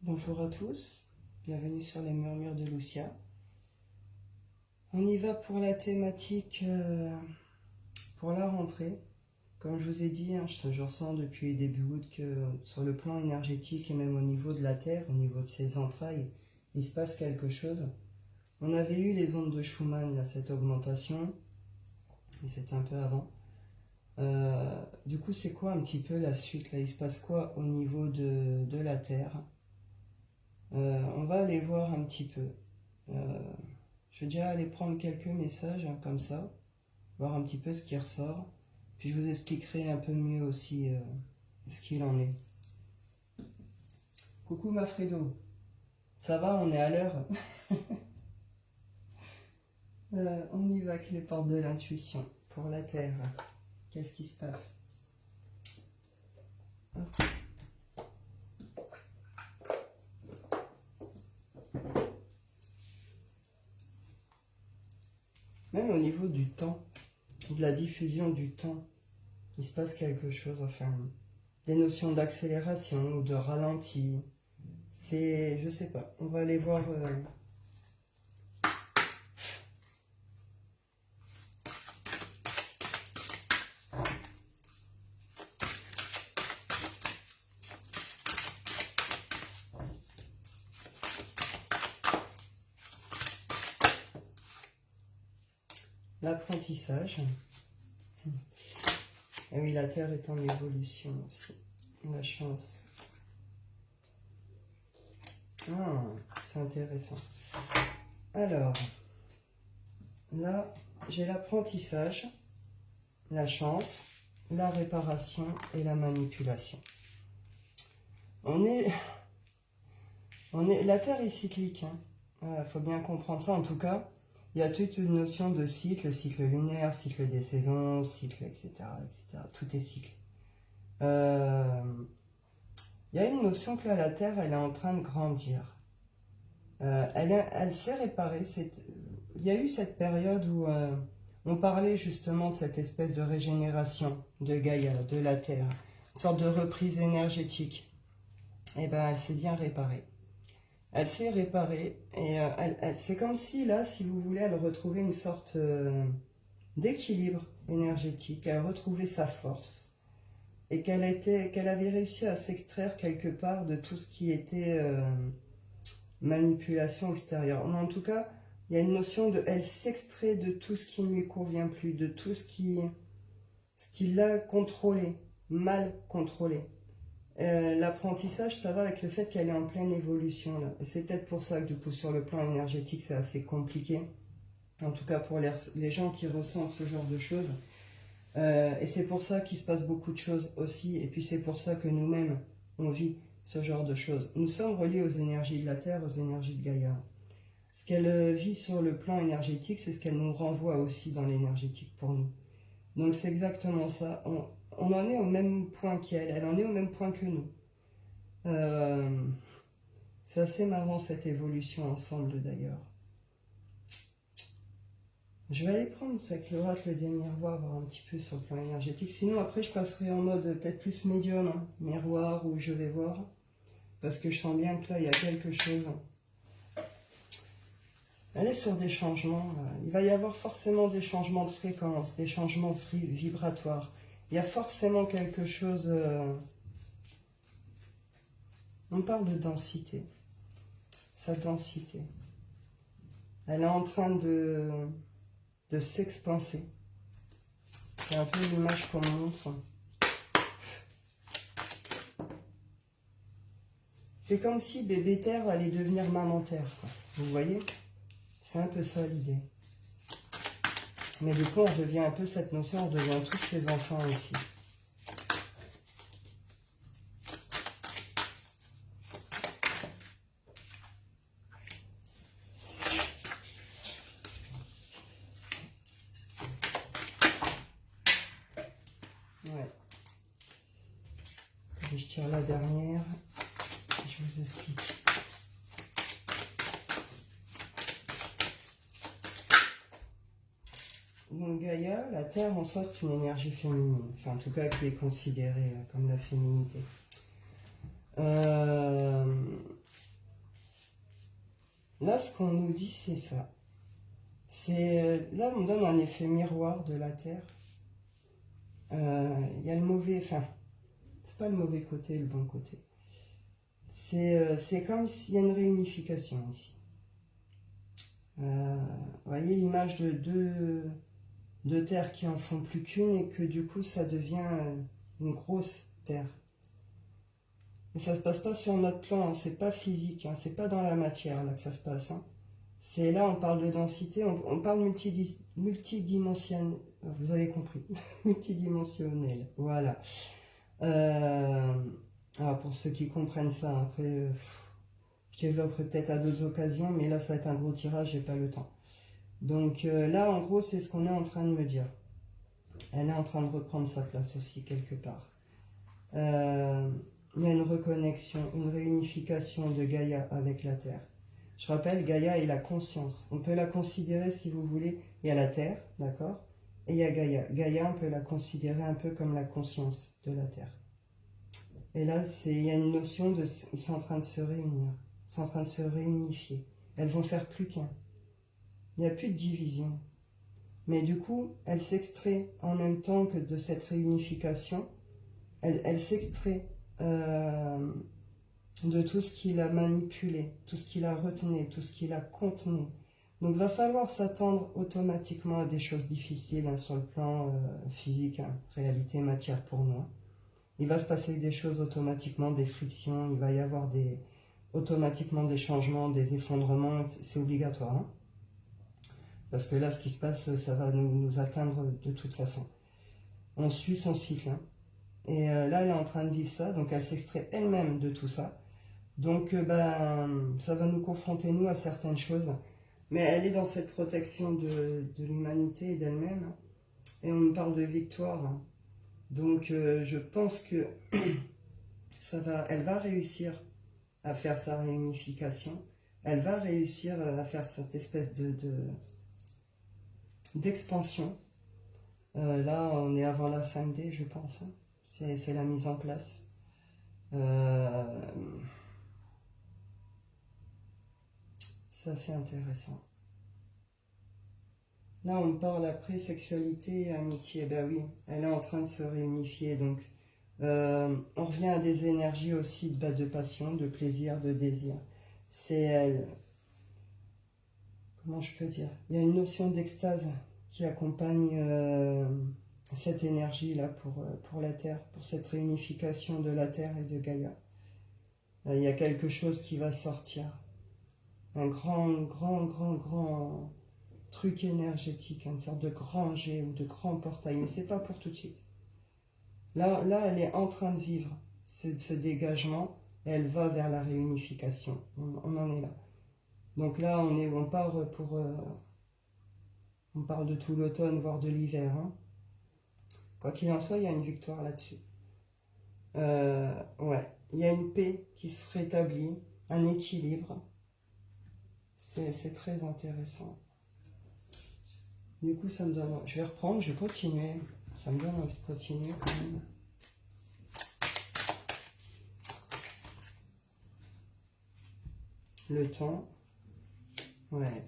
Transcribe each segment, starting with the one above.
Bonjour à tous, bienvenue sur les murmures de Lucia. On y va pour la thématique pour la rentrée. Comme je vous ai dit, je ressens depuis début août que sur le plan énergétique et même au niveau de la Terre, au niveau de ses entrailles, il se passe quelque chose. On avait eu les ondes de Schumann, là, cette augmentation, et c'était un peu avant. Du coup, c'est quoi un petit peu la suite là? Il se passe quoi au niveau de la Terre? On va aller voir un petit peu. Je vais déjà aller prendre quelques messages comme ça, voir un petit peu ce qui ressort. Puis je vous expliquerai un peu mieux aussi ce qu'il en est. Coucou Mafredo, ça va, on est à l'heure. On y va avec les portes de l'intuition pour la Terre. Qu'est-ce qui se passe? Hop. Même au niveau du temps, de la diffusion du temps, il se passe quelque chose, enfin, des notions d'accélération ou de ralenti. C'est, je sais pas, on va aller voir. L'apprentissage. Et oui, la Terre est en évolution aussi. La chance. Ah, c'est intéressant. Alors, là, j'ai l'apprentissage, la chance, la réparation et la manipulation. La Terre est cyclique. Faut bien comprendre ça. En tout cas, il y a toute une notion de cycle lunaire, cycle des saisons, cycle, etc., etc. Tout est cycle. Il y a une notion que là, la Terre, elle est en train de grandir. Elle s'est réparée. Il y a eu cette période où on parlait justement de cette espèce de régénération de Gaïa, de la Terre, une sorte de reprise énergétique. Et ben, elle s'est bien réparée. Elle s'est réparée et c'est comme si là, si vous voulez, elle retrouvait une sorte d'équilibre énergétique, elle retrouvait sa force et qu'elle avait réussi à s'extraire quelque part de tout ce qui était manipulation extérieure. Mais en tout cas, il y a une notion de, elle s'extrait de tout ce qui ne lui convient plus, de tout ce qui l'a contrôlé, mal contrôlé. L'apprentissage, ça va avec le fait qu'elle est en pleine évolution là. Et c'est peut-être pour ça que du coup sur le plan énergétique c'est assez compliqué. En tout cas pour les gens qui ressentent ce genre de choses. Et c'est pour ça qu'il se passe beaucoup de choses aussi. Et puis c'est pour ça que nous-mêmes on vit ce genre de choses. Nous sommes reliés aux énergies de la Terre, aux énergies de Gaïa. Ce qu'elle vit sur le plan énergétique, c'est ce qu'elle nous renvoie aussi dans l'énergétique pour nous. Donc c'est exactement ça. On en est au même point qu'elle, elle en est au même point que nous. C'est assez marrant cette évolution ensemble d'ailleurs. Je vais aller prendre avec l'oracle des miroirs, voir un petit peu sur le plan énergétique. Sinon après je passerai en mode peut-être plus médium, hein, miroir, où je vais voir. Parce que je sens bien que là il y a quelque chose. Elle est sur des changements. Il va y avoir forcément des changements de fréquence, des changements vibratoires. Il y a forcément quelque chose... On parle de densité. Sa densité. Elle est en train de s'expanser. C'est un peu l'image qu'on montre. C'est comme si bébé Terre allait devenir maman Terre. Vous voyez? C'est un peu ça l'idée. Mais du coup, on devient un peu cette notion, on devient tous ses enfants aussi. Ouais. Et je tire la dernière. Je vous explique. Donc Gaïa, la Terre en soi, c'est une énergie féminine. Enfin, en tout cas, qui est considérée comme la féminité. Là, ce qu'on nous dit, c'est ça. Là, on donne un effet miroir de la Terre. Il y a le mauvais, enfin, c'est pas le mauvais côté, le bon côté. C'est comme s'il y a une réunification ici. Vous voyez l'image de deux terres qui en font plus qu'une et que du coup ça devient une grosse terre. Mais ça se passe pas sur notre plan, hein, c'est pas physique, hein, c'est pas dans la matière là que ça se passe. Hein. C'est là, on parle de densité, on parle multidimensionnel, vous avez compris, multidimensionnel, voilà. Alors pour ceux qui comprennent ça, après, je développerai peut-être à d'autres occasions, mais là ça va être un gros tirage, j'ai pas le temps. Donc là, en gros, c'est ce qu'on est en train de me dire. Elle est en train de reprendre sa place aussi quelque part. Il y a une reconnexion, une réunification de Gaïa avec la Terre. Je rappelle, Gaïa est la conscience. On peut la considérer, si vous voulez, il y a la Terre, d'accord? Et il y a Gaïa. Gaïa, on peut la considérer un peu comme la conscience de la Terre. Et là, il y a une notion de... Ils sont en train de se réunir. Ils sont en train de se réunifier. Elles vont faire plus qu'un. Il n'y a plus de division. Mais du coup, elle s'extrait en même temps que de cette réunification. Elle s'extrait de tout ce qui l'a manipulé, tout ce qui l'a retenu, tout ce qui l'a contenu. Donc il va falloir s'attendre automatiquement à des choses difficiles hein, sur le plan physique, hein, réalité, matière pour nous. Hein. Il va se passer des choses automatiquement, des frictions, il va y avoir automatiquement des changements, des effondrements, c'est obligatoire. Hein. Parce que là, ce qui se passe, ça va nous atteindre de toute façon. On suit son cycle. Hein. Et là, elle est en train de vivre ça, donc elle s'extrait elle-même de tout ça. Donc, ça va nous confronter, nous, à certaines choses. Mais elle est dans cette protection de l'humanité et d'elle-même. Et on nous parle de victoire. Hein. Donc, je pense que elle va réussir à faire sa réunification. Elle va réussir à faire cette espèce d'expansion. Là, on est avant la 5D, je pense. Hein. C'est la mise en place. C'est assez intéressant. Là, on parle après sexualité et amitié. Ben oui, elle est en train de se réunifier. Donc, on revient à des énergies aussi de passion, de plaisir, de désir. C'est elle. Comment je peux dire? Il y a une notion d'extase qui accompagne cette énergie-là pour la Terre, pour cette réunification de la Terre et de Gaïa. Il y a quelque chose qui va sortir. Un grand truc énergétique, une sorte de grand jet ou de grand portail, mais c'est pas pour tout de suite. Là, elle est en train de vivre ce dégagement et elle va vers la réunification. On en est là. Donc là, on parle de tout l'automne, voire de l'hiver. Hein. Quoi qu'il en soit, il y a une victoire là-dessus. Ouais, il y a une paix qui se rétablit, un équilibre. C'est très intéressant. Du coup, ça me donne... Je vais reprendre, je vais continuer. Ça me donne envie de continuer quand même. Le temps. Ouais.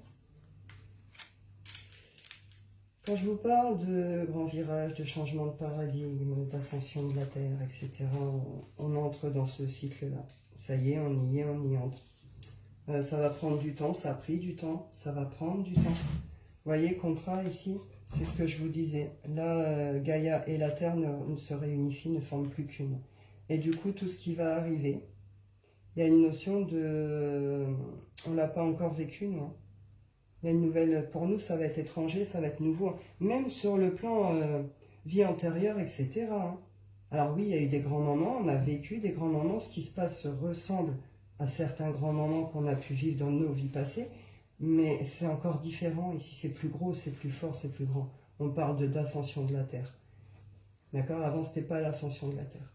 Quand je vous parle de grands virages, de changement de paradigme, d'ascension de la Terre, etc., on entre dans ce cycle-là. Ça y est, on y entre. Ça va prendre du temps, ça a pris du temps, ça va prendre du temps. Vous voyez, contrat ici, c'est ce que je vous disais. Là, Gaïa et la Terre ne se réunifient, ne forment plus qu'une. Et du coup, tout ce qui va arriver, il y a une notion de... On ne l'a pas encore vécu, nous. Hein. Il y a une nouvelle... Pour nous, ça va être étranger, ça va être nouveau. Même sur le plan vie antérieure, etc. Hein. Alors oui, il y a eu des grands moments, on a vécu des grands moments. Ce qui se passe ressemble à certains grands moments qu'on a pu vivre dans nos vies passées. Mais c'est encore différent. Ici, c'est plus gros, c'est plus fort, c'est plus grand. On parle d'ascension de la Terre. D'accord? Avant, ce n'était pas l'ascension de la Terre.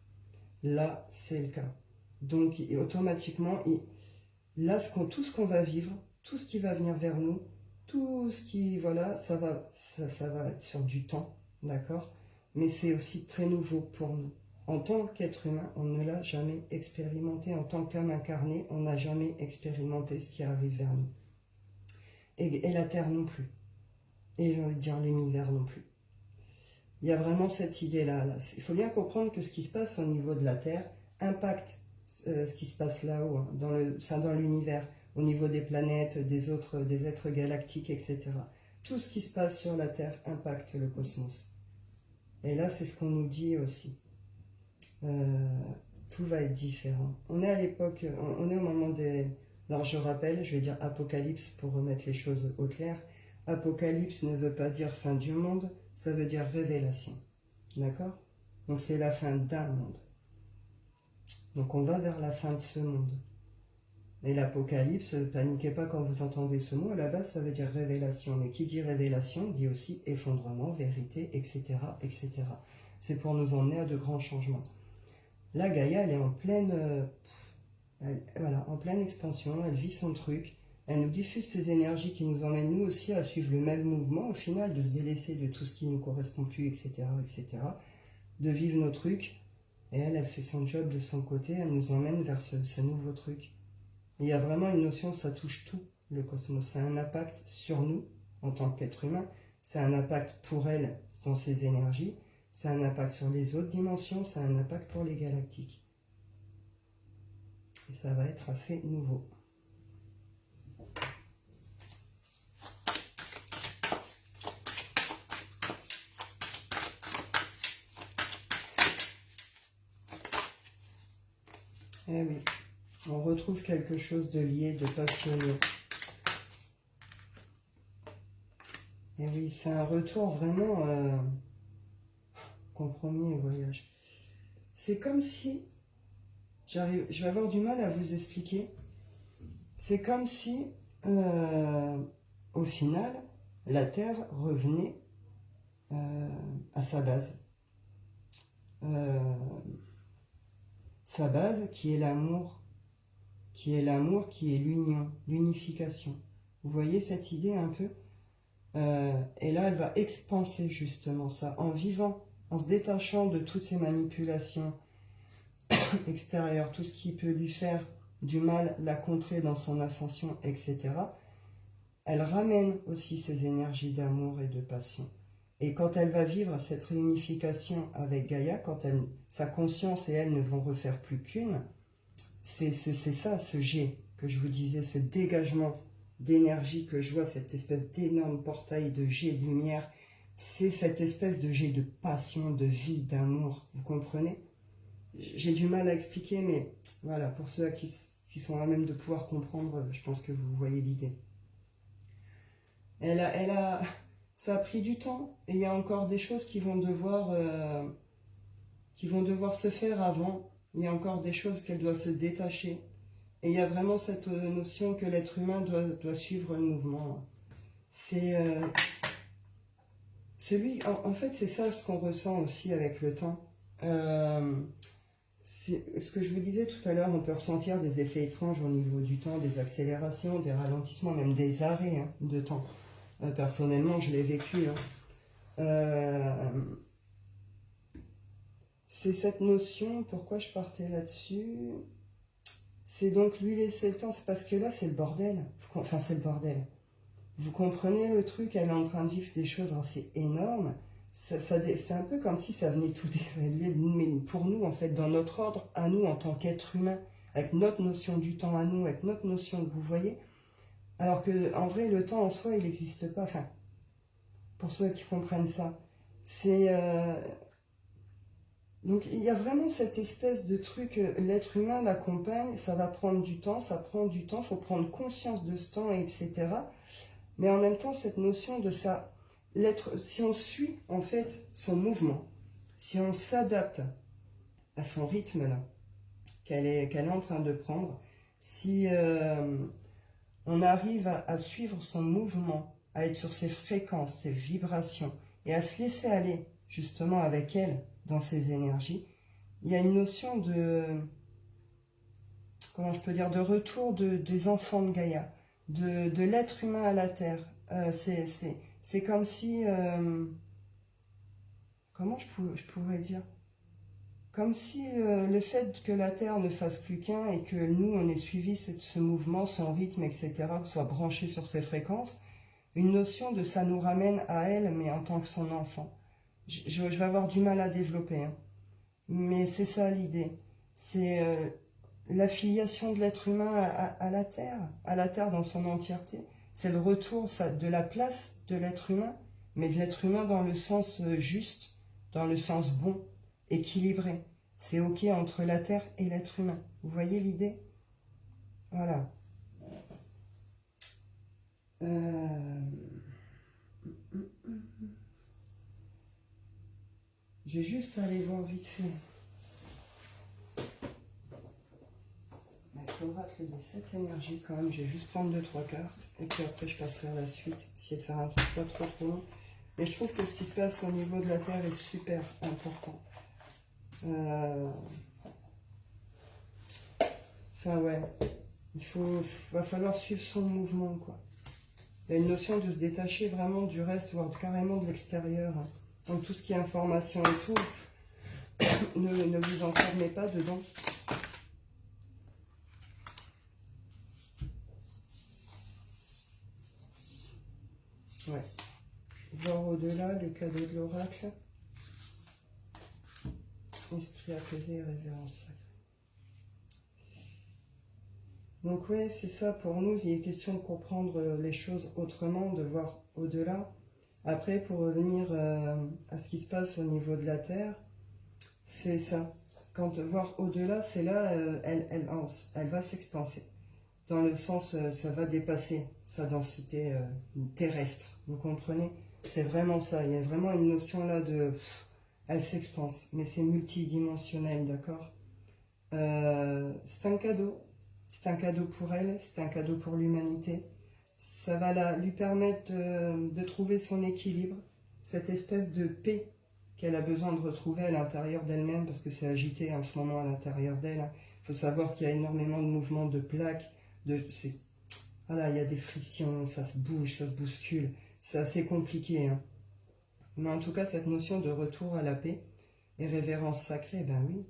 Là, c'est le cas. Donc, automatiquement, là, tout ce qu'on va vivre, tout ce qui va venir vers nous, tout ce qui, voilà, ça va être sur du temps, d'accord? Mais c'est aussi très nouveau pour nous. En tant qu'être humain, on ne l'a jamais expérimenté. En tant qu'âme incarnée, on n'a jamais expérimenté ce qui arrive vers nous. et la Terre non plus. Et j'ai envie de dire l'univers non plus. Il y a vraiment cette idée-là. Là. Il faut bien comprendre que ce qui se passe au niveau de la Terre impacte ce qui se passe là-haut, hein, dans l'univers, au niveau des planètes, des êtres galactiques, etc. Tout ce qui se passe sur la Terre impacte le cosmos. Et là, c'est ce qu'on nous dit aussi. Tout va être différent. On est à l'époque, on est au moment des... Alors je rappelle, je vais dire apocalypse pour remettre les choses au clair. Apocalypse ne veut pas dire fin du monde, ça veut dire révélation. D'accord? Donc c'est la fin d'un monde. Donc on va vers la fin de ce monde. Et l'apocalypse, paniquez pas quand vous entendez ce mot, à la base ça veut dire révélation. Mais qui dit révélation dit aussi effondrement, vérité, etc. etc. C'est pour nous emmener à de grands changements. Là, Gaïa, elle est en pleine, voilà, en pleine expansion, elle vit son truc, elle nous diffuse ses énergies qui nous emmènent nous aussi à suivre le même mouvement, au final, de se délaisser de tout ce qui ne nous correspond plus, etc., etc., de vivre nos trucs, et elle fait son job de son côté, elle nous emmène vers ce nouveau truc. Et il y a vraiment une notion, ça touche tout, le cosmos, ça a un impact sur nous, en tant qu'être humain, ça a un impact pour elle, dans ses énergies, ça a un impact sur les autres dimensions, ça a un impact pour les galactiques. Et ça va être assez nouveau. Eh oui, on retrouve quelque chose de lié, de passionné. Eh oui, c'est un retour vraiment compromis au voyage. C'est comme si, je vais avoir du mal à vous expliquer, c'est comme si, au final, la Terre revenait à sa base. Sa base qui est l'amour, qui est l'union, l'unification. Vous voyez cette idée un peu? Et là, elle va expanser justement ça, en vivant, en se détachant de toutes ces manipulations extérieures, tout ce qui peut lui faire du mal, la contrer dans son ascension, etc. Elle ramène aussi ces énergies d'amour et de passion. Et quand elle va vivre cette réunification avec Gaïa, quand sa conscience et elle ne vont refaire plus qu'une, c'est ça, ce jet que je vous disais, ce dégagement d'énergie que je vois, cette espèce d'énorme portail de jet de lumière, c'est cette espèce de jet de passion, de vie, d'amour, vous comprenez? J'ai du mal à expliquer, mais voilà, pour ceux qui sont à même de pouvoir comprendre, je pense que vous voyez l'idée. Ça a pris du temps, et il y a encore des choses qui vont devoir se faire avant. Il y a encore des choses qu'elle doit se détacher. Et il y a vraiment cette notion que l'être humain doit suivre le mouvement. C'est en fait, c'est ça ce qu'on ressent aussi avec le temps. C'est ce que je vous disais tout à l'heure, on peut ressentir des effets étranges au niveau du temps, des accélérations, des ralentissements, même des arrêts de temps. Personnellement, je l'ai vécu. C'est cette notion, pourquoi je partais là-dessus? C'est donc lui laisser le temps, c'est parce que là, c'est le bordel. Enfin, c'est le bordel. Vous comprenez le truc, elle est en train de vivre des choses assez énormes. C'est un peu comme si ça venait tout déréglé, mais pour nous, en fait, dans notre ordre, à nous, en tant qu'être humain, avec notre notion du temps à nous, avec notre notion, vous voyez. Alors que, en vrai, le temps en soi, il n'existe pas. Enfin, pour ceux qui comprennent ça. Donc il y a vraiment cette espèce de truc, l'être humain l'accompagne, ça va prendre du temps, ça prend du temps, il faut prendre conscience de ce temps, etc. Mais en même temps, cette notion de ça, si on suit en fait son mouvement, si on s'adapte à son rythme là, qu'elle est en train de prendre, si on arrive à suivre son mouvement, à être sur ses fréquences, ses vibrations, et à se laisser aller justement avec elle dans ses énergies, il y a une notion de, comment je peux dire, de retour des enfants de Gaïa, de l'être humain à la Terre. C'est comme si, comment je pourrais dire, Comme si le fait que la Terre ne fasse plus qu'un et que nous, on ait suivi ce mouvement, son rythme, etc., qu'on soit branché sur ses fréquences, une notion de ça nous ramène à elle, mais en tant que son enfant. Je vais avoir du mal à développer, hein. Mais c'est ça l'idée. C'est l'affiliation de l'être humain à la Terre dans son entièreté. C'est le retour de la place de l'être humain, mais de l'être humain dans le sens juste, dans le sens bon, équilibré. C'est ok entre la Terre et l'être humain. Vous voyez l'idée? Voilà. Je vais juste aller voir vite fait. Avec l'oracle des 7 énergies quand même, je vais juste prendre 2-3 cartes. Et puis après je passerai à la suite, essayer de faire un truc pas trop long. Mais je trouve que ce qui se passe au niveau de la Terre est super important. Enfin ouais, va falloir suivre son mouvement, quoi. Il y a une notion de se détacher vraiment du reste, voire carrément de l'extérieur, hein. Donc tout ce qui est information et tout, ne vous enfermez pas dedans. Ouais. Voir au-delà, le cadeau de l'oracle. Esprit apaisé et révérence sacrée. Donc oui, c'est ça, pour nous, il est question de comprendre les choses autrement, de voir au-delà. Après, pour revenir à ce qui se passe au niveau de la Terre, c'est ça. Quand voir au-delà, c'est là, elle va s'expanser. Dans le sens, ça va dépasser sa densité terrestre. Vous comprenez? C'est vraiment ça. Il y a vraiment une notion là de... Elle s'expanse, mais c'est multidimensionnel, d'accord? C'est un cadeau. C'est un cadeau pour elle, c'est un cadeau pour l'humanité. Ça va lui permettre de trouver son équilibre, cette espèce de paix qu'elle a besoin de retrouver à l'intérieur d'elle-même, parce que c'est agité en ce moment à l'intérieur d'elle. Il faut savoir qu'il y a énormément de mouvements de plaques, voilà, il y a des frictions, ça se bouge, ça se bouscule. C'est assez compliqué, hein. Mais en tout cas, cette notion de retour à la paix et révérence sacrée, ben oui.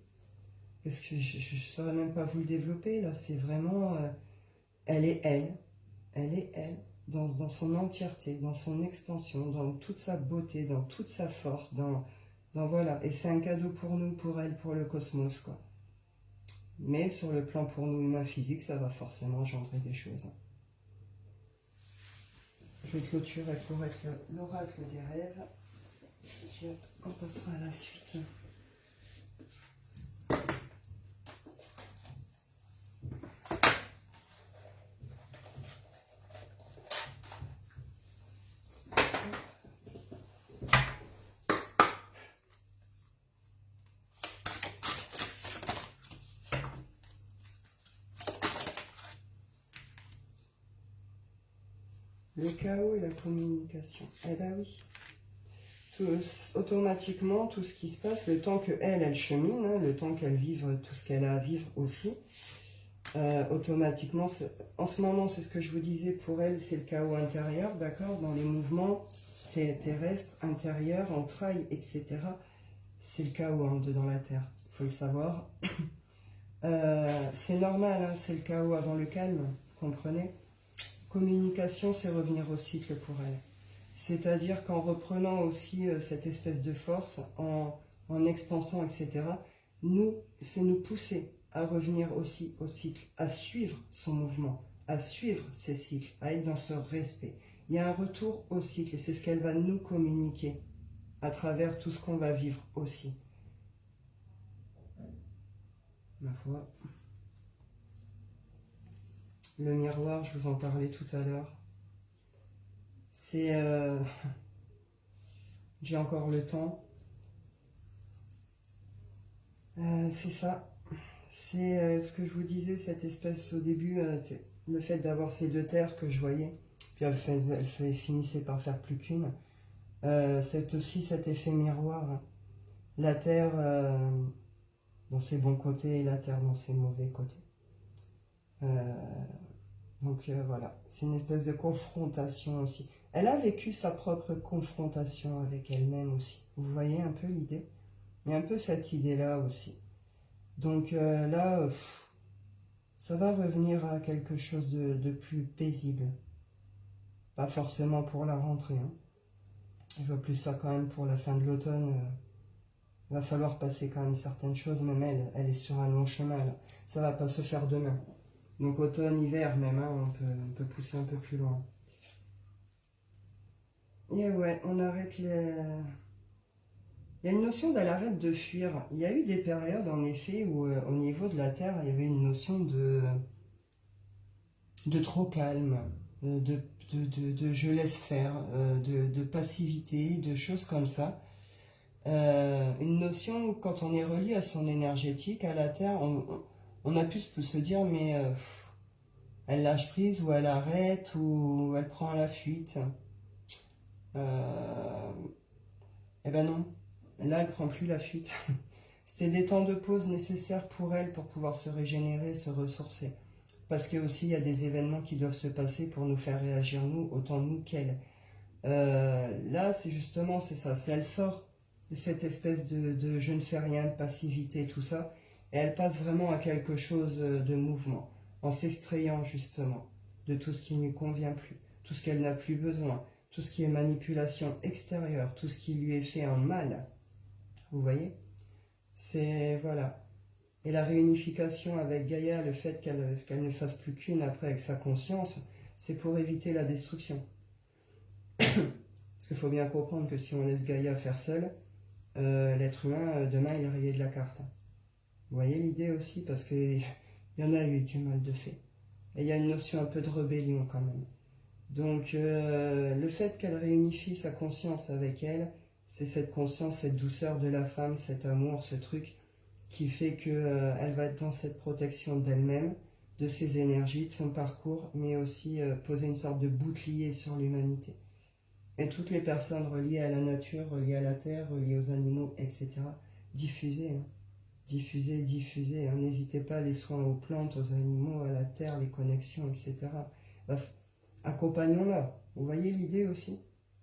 Parce que je ne saurais même pas vous le développer, là, c'est vraiment... elle est elle, dans son entièreté, dans son expansion, dans toute sa beauté, dans toute sa force, voilà. Et c'est un cadeau pour nous, pour elle, pour le cosmos, quoi. Mais sur le plan pour nous humains physiques, ça va forcément engendrer des choses. Je vais clôturer avec l'oracle des rêves. Puis on passera à la suite. Le chaos et la communication. Eh ben oui. Automatiquement, tout ce qui se passe, le temps qu'elle chemine, hein, le temps qu'elle vive tout ce qu'elle a à vivre aussi, automatiquement, en ce moment, c'est ce que je vous disais, pour elle, c'est le chaos intérieur, d'accord, dans les mouvements terrestres, intérieurs, entrailles, etc. C'est le chaos en dedans la Terre, il faut le savoir. C'est normal, hein, c'est le chaos avant le calme, vous comprenez? Communication, c'est revenir au cycle pour elle. C'est-à-dire qu'en reprenant aussi cette espèce de force, en expansant, etc., c'est nous pousser à revenir aussi au cycle, à suivre son mouvement, à suivre ses cycles, à être dans ce respect. Il y a un retour au cycle et c'est ce qu'elle va nous communiquer à travers tout ce qu'on va vivre aussi. Ma foi. Le miroir, je vous en parlais tout à l'heure. C'est... j'ai encore le temps. C'est ça. C'est ce que je vous disais, cette espèce au début, c'est le fait d'avoir ces deux terres que je voyais, puis elle finissait par faire plus qu'une. C'est aussi cet effet miroir. La terre dans ses bons côtés et la terre dans ses mauvais côtés. Donc voilà, c'est une espèce de confrontation aussi. Elle a vécu sa propre confrontation avec elle-même aussi. Vous voyez un peu l'idée? Il y a un peu cette idée-là aussi. Donc là, ça va revenir à quelque chose de plus paisible. Pas forcément pour la rentrée, hein. Je vois plus ça quand même pour la fin de l'automne. Il va falloir passer quand même certaines choses, même elle est sur un long chemin là. Ça va pas se faire demain. Donc automne, hiver même, hein, on peut pousser un peu plus loin. Et ouais, on arrête les... Il y a une notion d'elle arrête de fuir. Il y a eu des périodes en effet où au niveau de la Terre, il y avait une notion de trop calme, de je laisse faire, de passivité, de choses comme ça. Une notion où quand on est relié à son énergétique, à la Terre, on a pu se dire mais elle lâche prise ou elle arrête ou elle prend la fuite. Eh ben non, là elle prend plus la fuite. C'était des temps de pause nécessaires pour elle pour pouvoir se régénérer, se ressourcer. Parce que aussi il y a des événements qui doivent se passer pour nous faire réagir nous, autant nous qu'elle. Là c'est justement c'est ça, c'est elle sort de cette espèce de je ne fais rien, de passivité, tout ça, et elle passe vraiment à quelque chose de mouvement, en s'extrayant justement de tout ce qui ne lui convient plus, tout ce qu'elle n'a plus besoin, tout ce qui est manipulation extérieure, tout ce qui lui est fait en mal. Vous voyez? C'est voilà. Et la réunification avec Gaïa, le fait qu'elle ne fasse plus qu'une après avec sa conscience, c'est pour éviter la destruction. Parce qu'il faut bien comprendre que si on laisse Gaïa faire seul, l'être humain, demain, il est rayé de la carte. Vous voyez l'idée aussi? Parce qu'il y en a eu du mal de fait. Et il y a une notion un peu de rébellion quand même. Donc, le fait qu'elle réunifie sa conscience avec elle, c'est cette conscience, cette douceur de la femme, cet amour, ce truc qui fait qu'elle elle va être dans cette protection d'elle-même, de ses énergies, de son parcours, mais aussi poser une sorte de bouclier sur l'humanité. Et toutes les personnes reliées à la nature, reliées à la terre, reliées aux animaux, etc., diffusez, hein. Diffusez, diffusez. Hein. N'hésitez pas les soins aux plantes, aux animaux, à la terre, les connexions, etc. Accompagnons-la. Vous voyez l'idée aussi?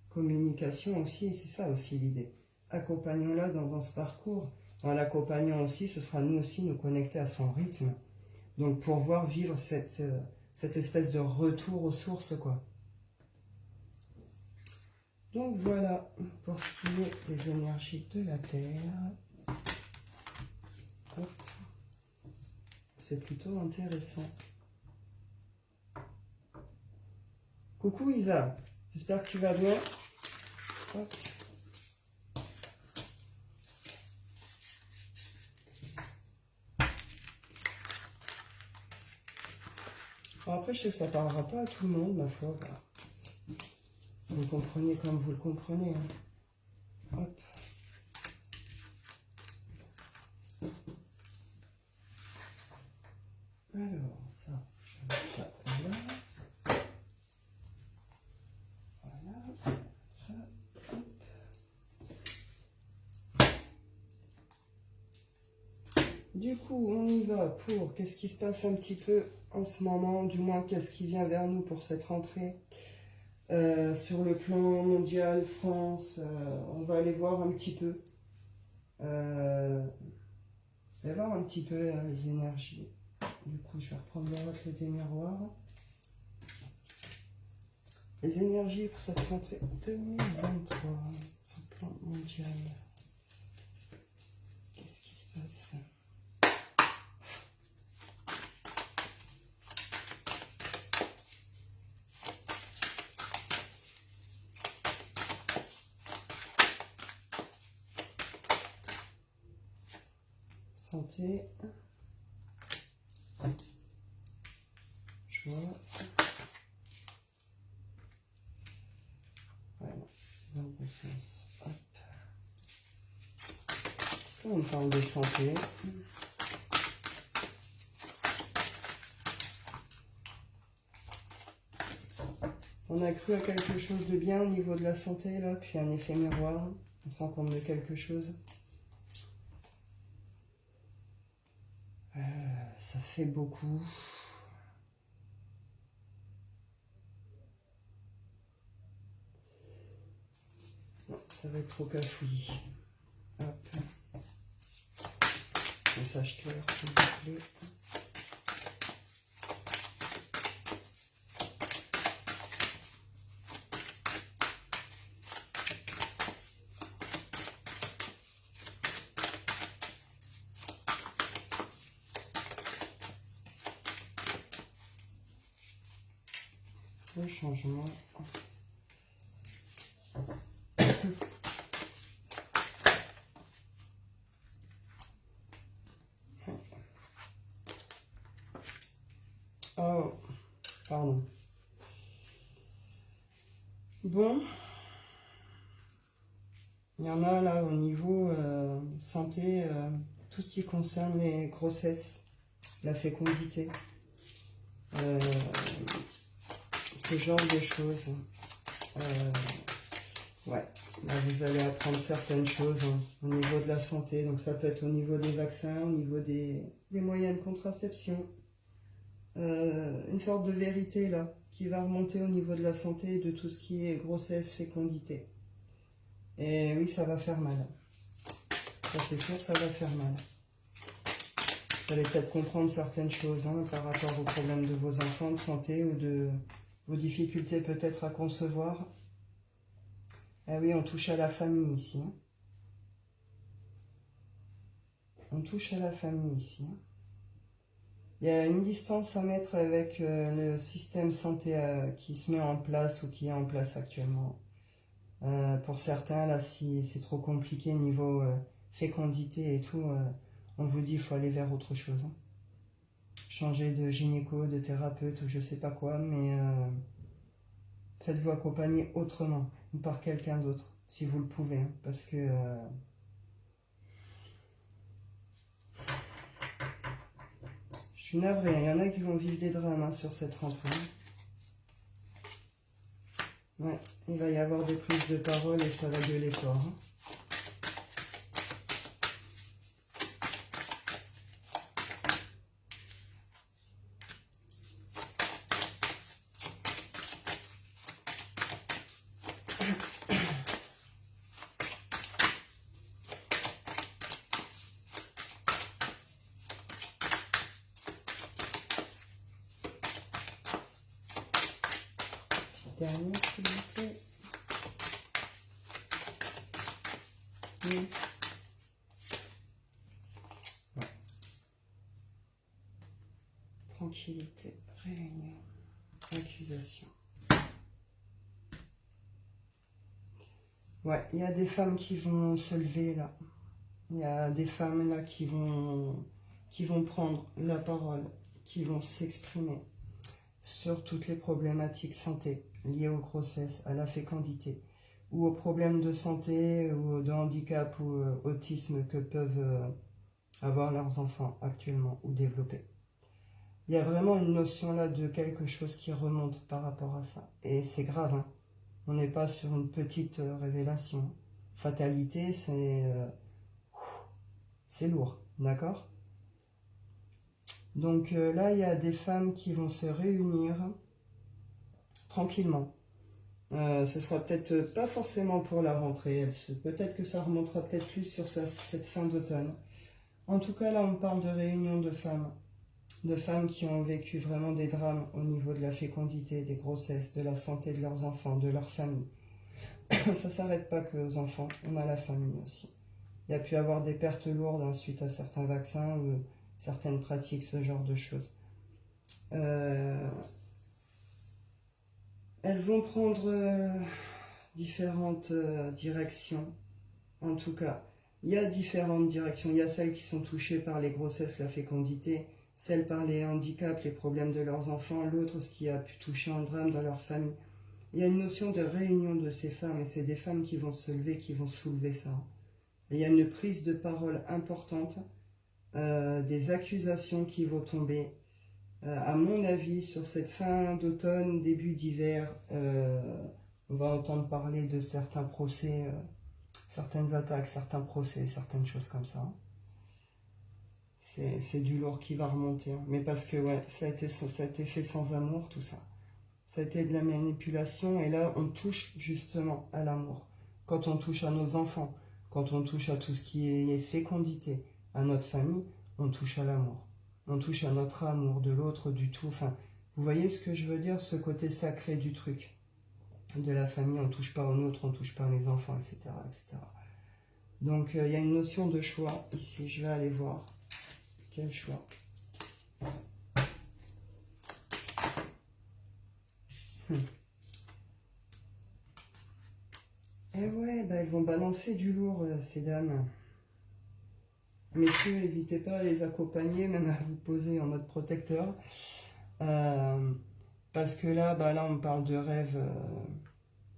Communication aussi, c'est ça aussi l'idée. Accompagnons-la dans ce parcours. En l'accompagnant aussi, ce sera nous aussi nous connecter à son rythme. Donc pour voir vivre cette espèce de retour aux sources, quoi. Donc voilà, pour ce qui est des énergies de la Terre. C'est plutôt intéressant. Coucou Isa, j'espère que tu vas bien. Hop. Alors après, je sais que ça ne parlera pas à tout le monde, ma foi. Voilà. Vous le comprenez comme vous le comprenez. Hein. Hop. Alors, ça, je vais mettre ça là. Voilà. Ça, hop. Du coup, on y va pour qu'est-ce qui se passe un petit peu en ce moment, du moins qu'est-ce qui vient vers nous pour cette rentrée. Sur le plan mondial, France, on va aller voir un petit peu. On va voir un petit peu les énergies. Du coup, je vais reprendre le rôle des miroirs. Les énergies pour cette rentrée 2023, sur le plan mondial. Qu'est-ce qui se passe ? Santé, joie, voilà, dans le bon sens. Hop. On parle de santé. On a cru à quelque chose de bien au niveau de la santé, là, puis un effet miroir. On se rend compte de quelque chose. Ça fait beaucoup. Non, ça va être trop cafouillis. Hop. Message clair, s'il vous plaît. Le changement. Oh, pardon. Bon, il y en a là au niveau santé, tout ce qui concerne les grossesses, la fécondité, ce genre de choses. Ouais, là, vous allez apprendre certaines choses hein, au niveau de la santé. Donc ça peut être au niveau des vaccins, au niveau des moyens de contraception. Une sorte de vérité là, qui va remonter au niveau de la santé, de tout ce qui est grossesse, fécondité. Et oui, ça va faire mal. Ça c'est sûr, ça va faire mal. Vous allez peut-être comprendre certaines choses hein, par rapport aux problèmes de vos enfants de santé ou de vos difficultés peut-être à concevoir. Ah oui, on touche à la famille ici. Hein. On touche à la famille ici. Hein. Il y a une distance à mettre avec le système santé qui se met en place ou qui est en place actuellement. Pour certains, là, si c'est trop compliqué niveau fécondité et tout, on vous dit qu'il faut aller vers autre chose. Hein. Changer de gynéco, de thérapeute ou je sais pas quoi, mais faites-vous accompagner autrement ou par quelqu'un d'autre, si vous le pouvez, hein, parce que... je suis navrée, il y en a qui vont vivre des drames hein, sur cette rentrée. Ouais, il va y avoir des prises de parole et ça va gueuler fort. Hein. Dernier, s'il vous plaît. Oui. Ouais. Tranquillité, réunion, accusation. Ouais, il y a des femmes qui vont se lever là. Il y a des femmes là qui vont prendre la parole, qui vont s'exprimer sur toutes les problématiques santé liées aux grossesses, à la fécondité, ou aux problèmes de santé, ou de handicap, ou autisme que peuvent avoir leurs enfants actuellement ou développer. Il y a vraiment une notion là de quelque chose qui remonte par rapport à ça. Et c'est grave, hein. On n'est pas sur une petite révélation. Fatalité, c'est lourd, d'accord? Donc là, il y a des femmes qui vont se réunir tranquillement. Ce sera peut-être pas forcément pour la rentrée. Peut-être que ça remontera peut-être plus sur cette fin d'automne. En tout cas, là, on parle de réunion de femmes. De femmes qui ont vécu vraiment des drames au niveau de la fécondité, des grossesses, de la santé de leurs enfants, de leur famille. Ça ne s'arrête pas que aux enfants, on a la famille aussi. Il y a pu avoir des pertes lourdes hein, suite à certains vaccins ou certaines pratiques, ce genre de choses. Elles vont prendre différentes directions. En tout cas, il y a différentes directions. Il y a celles qui sont touchées par les grossesses, la fécondité, celles par les handicaps, les problèmes de leurs enfants, l'autre ce qui a pu toucher un drame dans leur famille. Il y a une notion de réunion de ces femmes et c'est des femmes qui vont se lever, qui vont soulever ça. Et il y a une prise de parole importante, des accusations qui vont tomber. À mon avis, sur cette fin d'automne, début d'hiver, on va entendre parler de certains procès, certaines attaques, certains procès, certaines choses comme ça. C'est du lourd qui va remonter. Hein. Mais parce que ouais, ça a été fait sans amour, tout ça. Ça a été de la manipulation et là, on touche justement à l'amour. Quand on touche à nos enfants, quand on touche à tout ce qui est fécondité, à notre famille, on touche à l'amour. On touche à notre amour de l'autre, du tout. Enfin, vous voyez ce que je veux dire, ce côté sacré du truc. De la famille, on ne touche pas aux nôtres, on ne touche pas à mes enfants, etc. etc. Donc, il y a une notion de choix ici. Je vais aller voir. Quel choix? Eh ouais, bah, elles vont balancer du lourd, ces dames. Messieurs, n'hésitez pas à les accompagner, même à vous poser en mode protecteur. Parce que là, là, on parle de rêves,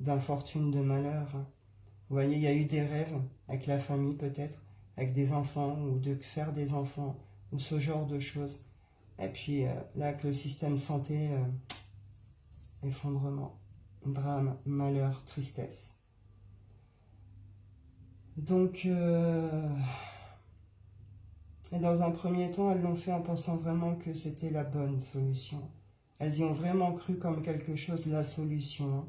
d'infortune, de malheur. Vous voyez, il y a eu des rêves avec la famille peut-être, avec des enfants, ou de faire des enfants, ou ce genre de choses. Et puis là, avec le système santé, effondrement, drame, malheur, tristesse. Donc, et dans un premier temps, elles l'ont fait en pensant vraiment que c'était la bonne solution. Elles y ont vraiment cru comme quelque chose, la solution.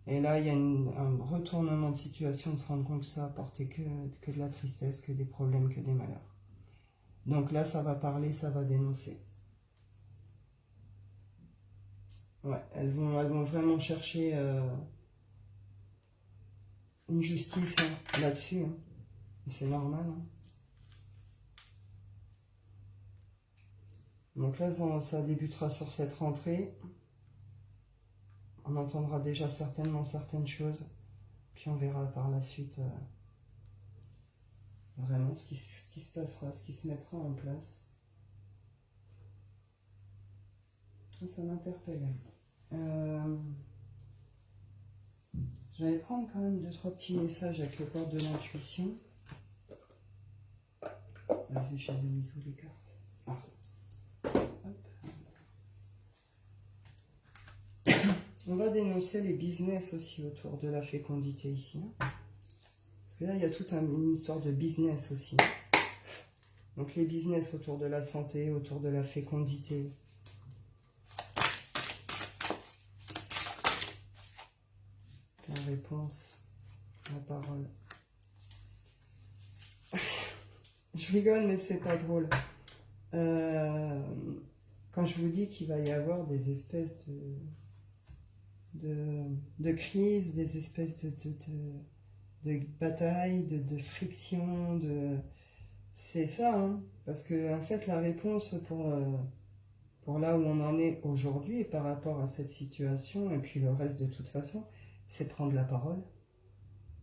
Et là, il y a un retournement de situation, de se rendre compte que ça apportait que de la tristesse, que des problèmes, que des malheurs. Donc là, ça va parler, ça va dénoncer. Ouais, elles vont vraiment chercher une justice là-dessus. Hein. C'est normal. Hein. Donc là, ça débutera sur cette rentrée. On entendra déjà certainement certaines choses. Puis on verra par la suite vraiment ce qui se passera, ce qui se mettra en place. Ça m'interpelle. Je vais prendre quand même 2-3 petits messages avec le corps de l'intuition. Vas-y, je les ai mis sous les cartes. Ah. On va dénoncer les business aussi autour de la fécondité ici. Parce que là, il y a toute une histoire de business aussi. Donc les business autour de la santé, autour de la fécondité. La réponse, la parole. Je rigole, mais c'est pas drôle. Quand je vous dis qu'il va y avoir des espèces de crises, des espèces de batailles, de frictions, c'est ça, hein, parce que en fait la réponse pour là où on en est aujourd'hui et par rapport à cette situation et puis le reste de toute façon, c'est prendre la parole.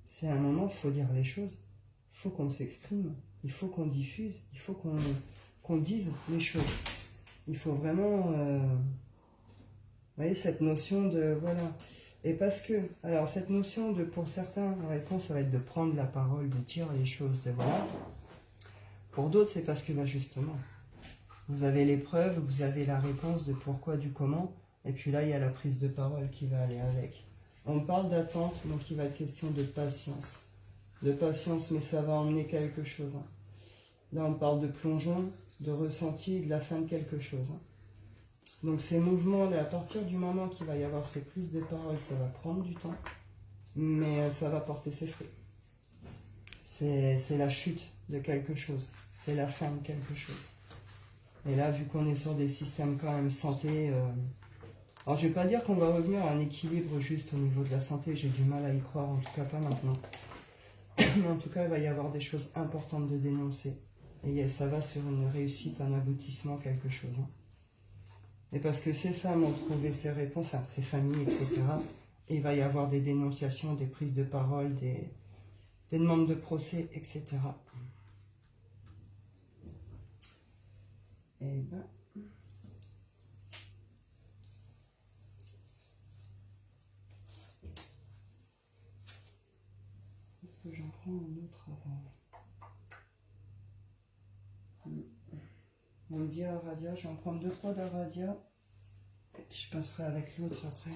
C'est un moment, il faut dire les choses, il faut qu'on s'exprime, il faut qu'on diffuse, il faut qu'on dise les choses. Il faut vraiment, vous voyez, cette notion de, voilà. Et parce que, alors cette notion de, pour certains, la réponse, ça va être de prendre la parole, de dire les choses, de voilà. Pour d'autres, c'est parce que, justement, vous avez les preuves, vous avez la réponse de pourquoi, du comment, et puis là, il y a la prise de parole qui va aller avec. On parle d'attente, donc il va être question de patience. De patience, mais ça va emmener quelque chose. Hein. Là, on parle de plongeon, de ressenti, de la fin de quelque chose. Hein. Donc ces mouvements-là, à partir du moment qu'il va y avoir ces prises de parole, ça va prendre du temps, mais ça va porter ses fruits. C'est la chute de quelque chose, c'est la fin de quelque chose. Et là, vu qu'on est sur des systèmes quand même santé, alors je ne vais pas dire qu'on va revenir à un équilibre juste au niveau de la santé, j'ai du mal à y croire, en tout cas pas maintenant. Mais en tout cas, il va y avoir des choses importantes de dénoncer. Et ça va sur une réussite, un aboutissement, quelque chose. Hein. Et parce que ces femmes ont trouvé ces réponses, enfin ces familles, etc. Et il va y avoir des dénonciations, des prises de parole, des demandes de procès, etc. Et ben... Est-ce que j'en prends un autre avant? On me dit Aradia, je vais en prendre 2-3 d'Aradia. Et puis je passerai avec l'autre après.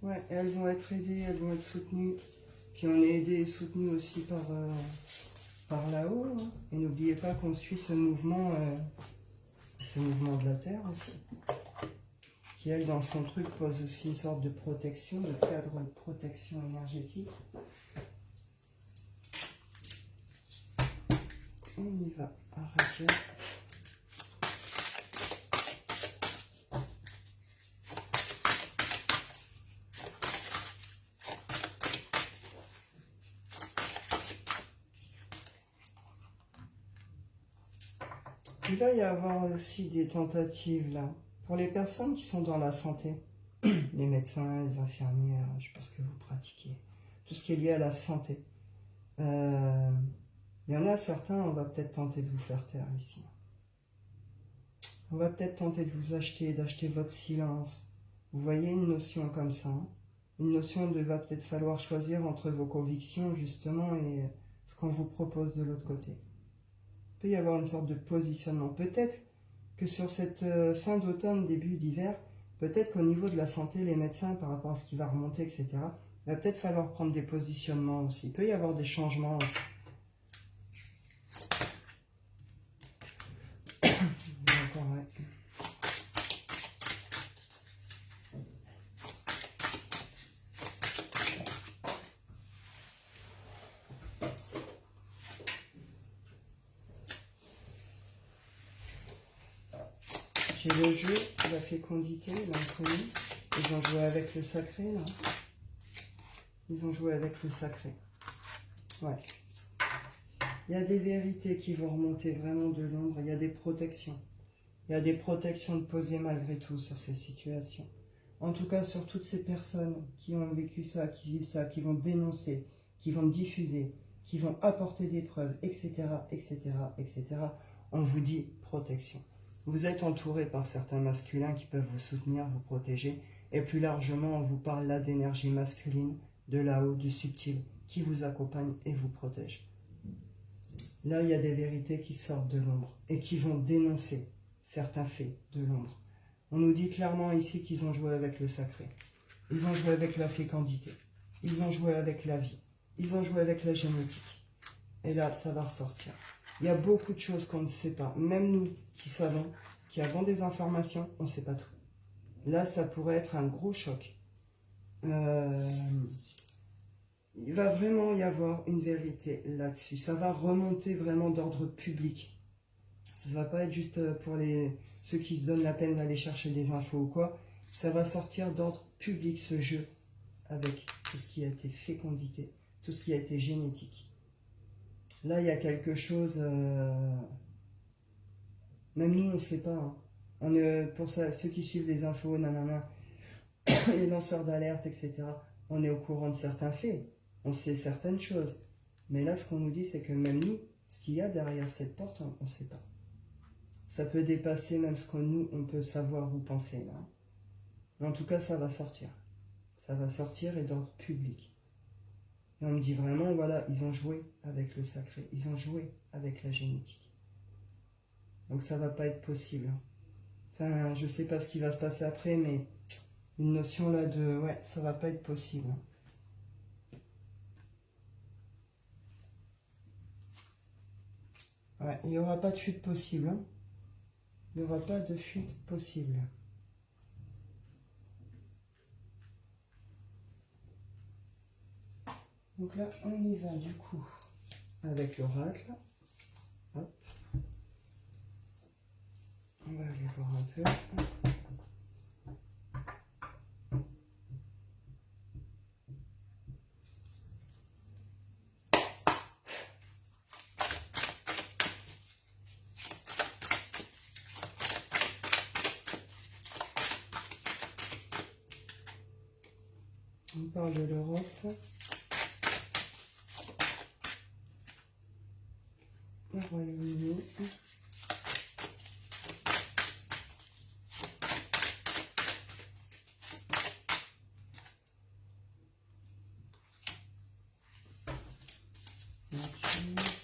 Ouais, elles vont être aidées, elles vont être soutenues. Puis on est aidé et soutenu aussi par là-haut. Hein. Et n'oubliez pas qu'on suit ce mouvement de la Terre aussi. qui elle, dans son truc, pose aussi une sorte de protection, de cadre de protection énergétique. On y va, arrêtez. Il va y avoir aussi des tentatives là, pour les personnes qui sont dans la santé, les médecins, les infirmières, je sais pas ce que vous pratiquez, tout ce qui est lié à la santé. Il y en a certains, on va peut-être tenter de vous faire taire ici. On va peut-être tenter de vous d'acheter votre silence. Vous voyez une notion comme ça, hein, une notion de va peut-être falloir choisir entre vos convictions justement et ce qu'on vous propose de l'autre côté. Il peut y avoir une sorte de positionnement. Peut-être que sur cette fin d'automne, début d'hiver, peut-être qu'au niveau de la santé, les médecins, par rapport à ce qui va remonter, etc., il va peut-être falloir prendre des positionnements aussi. Il peut y avoir des changements aussi. D'accord, ouais. J'ai le jeu, la fécondité, l'inconnu. Ils ont joué avec le sacré, là. Ils ont joué avec le sacré. Ouais. Il y a des vérités qui vont remonter vraiment de l'ombre. Il y a des protections. Il y a des protections de poser malgré tout sur ces situations. En tout cas, sur toutes ces personnes qui ont vécu ça, qui vivent ça, qui vont dénoncer, qui vont diffuser, qui vont apporter des preuves, etc., etc., etc., on vous dit protection. Vous êtes entouré par certains masculins qui peuvent vous soutenir, vous protéger, et plus largement, on vous parle là d'énergie masculine, de là-haut, du subtil, qui vous accompagne et vous protège. Là, il y a des vérités qui sortent de l'ombre et qui vont dénoncer certains faits de l'ombre. On nous dit clairement ici qu'ils ont joué avec le sacré. Ils ont joué avec la fécondité. Ils ont joué avec la vie. Ils ont joué avec la génétique. Et là, ça va ressortir. Il y a beaucoup de choses qu'on ne sait pas. Même nous qui savons, qui avons des informations, on ne sait pas tout. Là, ça pourrait être un gros choc. Il va vraiment y avoir une vérité là-dessus. Ça va remonter vraiment d'ordre public. Ça ne va pas être juste pour ceux qui se donnent la peine d'aller chercher des infos ou quoi. Ça va sortir d'ordre public ce jeu avec tout ce qui a été fécondité, tout ce qui a été génétique. Là, il y a quelque chose... même nous, on ne sait pas. Hein. Pour ça, ceux qui suivent les infos, nanana, les lanceurs d'alerte, etc., on est au courant de certains faits. On sait certaines choses. Mais là, ce qu'on nous dit, c'est que même nous, ce qu'il y a derrière cette porte, on ne sait pas. Ça peut dépasser même ce que nous, on peut savoir ou penser. Là. Mais en tout cas, ça va sortir. Ça va sortir et d'ordre public. Et on me dit vraiment, voilà, ils ont joué avec le sacré. Ils ont joué avec la génétique. Donc ça va pas être possible. Enfin, je sais pas ce qui va se passer après, mais une notion là de, ouais, ça va pas être possible. Ouais, il n'y aura pas de fuite possible. Hein. Il n'y aura pas de fuite possible. Donc là, on y va du coup avec l'oracle. Hop. On va aller voir un peu. On parle de l'Europe. Le Royaume-Uni.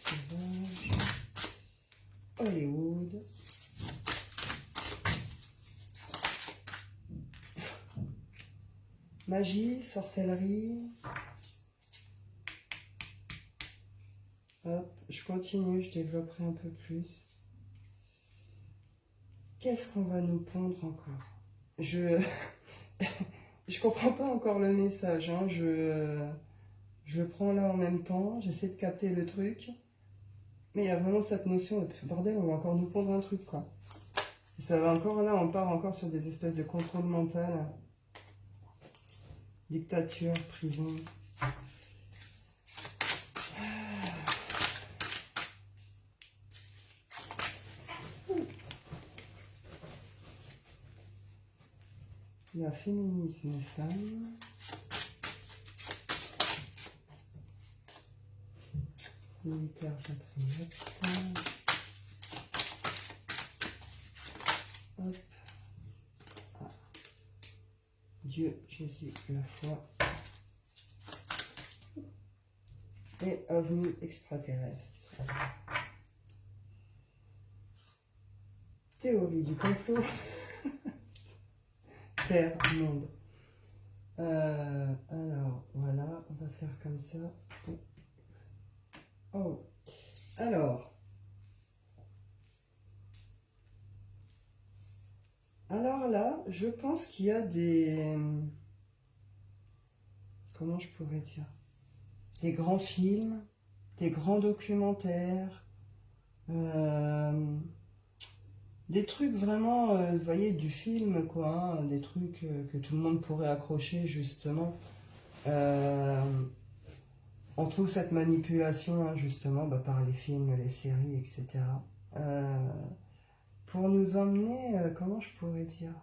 Sauvage. Hollywood. Magie, sorcellerie. Hop, je continue, je développerai un peu plus. Qu'est-ce qu'on va nous pondre encore? je je comprends pas encore le message, hein. Je le prends là en même temps, j'essaie de capter le truc, mais il y a vraiment cette notion de bordel, on va encore nous pondre un truc, quoi. Et ça va encore, là, on part encore sur des espèces de contrôle mental, dictature, prison. Il y a féminisme et femmes. Militaire patriote. Hop. Ah. Dieu, Jésus, la foi. Et ovni extraterrestre. Théorie du complot. Terre, monde. Alors, voilà, on va faire comme ça. Oh, alors là, je pense qu'il y a des... Comment je pourrais dire? Des grands films, des grands documentaires, des trucs vraiment, vous voyez, du film, quoi, hein, des trucs que tout le monde pourrait accrocher, justement. On trouve cette manipulation, hein, justement, par les films, les séries, etc. Pour nous emmener, comment je pourrais dire?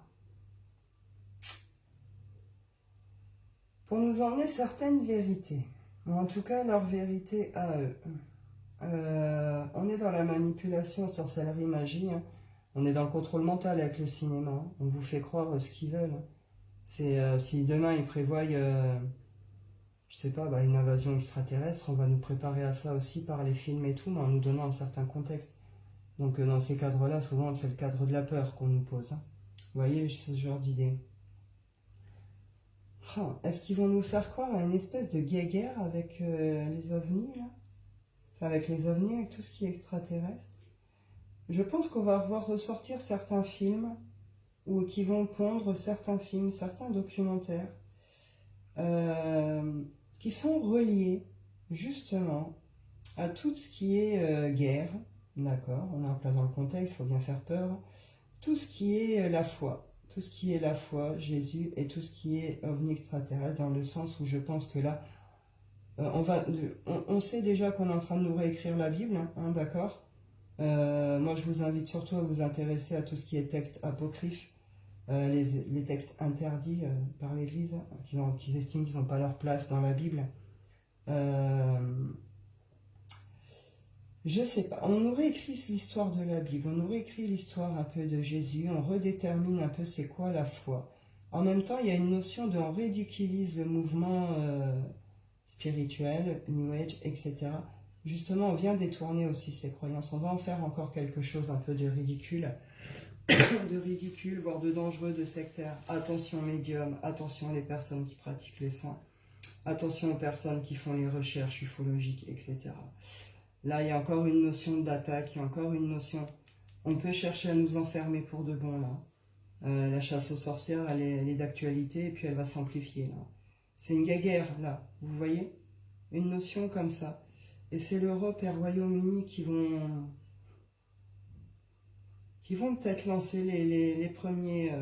Pour nous emmener certaines vérités, ou en tout cas leur vérité à eux. On est dans la manipulation, sorcellerie, magie, hein. On est dans le contrôle mental avec le cinéma, hein. On vous fait croire ce qu'ils veulent, hein. C'est si demain ils prévoient, je sais pas, une invasion extraterrestre, on va nous préparer à ça aussi par les films et tout, mais en nous donnant un certain contexte. Donc dans ces cadres-là, souvent c'est le cadre de la peur qu'on nous pose, hein. Vous voyez, ce genre d'idée. Oh, est-ce qu'ils vont nous faire croire à une espèce de guéguerre avec les ovnis, là? Enfin, avec les ovnis, avec tout ce qui est extraterrestre? Je pense qu'on va voir ressortir certains films, ou qui vont pondre certains films, certains documentaires, qui sont reliés, justement, à tout ce qui est guerre, d'accord? On est en plein dans le contexte, il faut bien faire peur. Tout ce qui est la foi. Tout ce qui est la foi, Jésus, et tout ce qui est ovni extraterrestre, dans le sens où je pense que là, on sait déjà qu'on est en train de nous réécrire la Bible, hein, d'accord? Moi, je vous invite surtout à vous intéresser à tout ce qui est texte apocryphe, les textes interdits par l'Église, qu'ils estiment qu'ils n'ont pas leur place dans la Bible. Je sais pas, on nous réécrit l'histoire de la Bible, on nous réécrit l'histoire un peu de Jésus, on redétermine un peu c'est quoi la foi. En même temps, il y a une notion de on ridiculise le mouvement spirituel, New Age, etc. Justement, on vient détourner aussi ces croyances, on va en faire encore quelque chose un peu de ridicule, voire de dangereux, de sectaire. Attention médium, attention les personnes qui pratiquent les soins, attention aux personnes qui font les recherches ufologiques, etc. Là, il y a encore une notion d'attaque, il y a encore une notion... On peut chercher à nous enfermer pour de bon, là. La chasse aux sorcières, elle est d'actualité, et puis elle va s'amplifier, là. C'est une guerre, là, vous voyez? Une notion comme ça. Et c'est l'Europe et le Royaume-Uni qui vont peut-être lancer les premiers...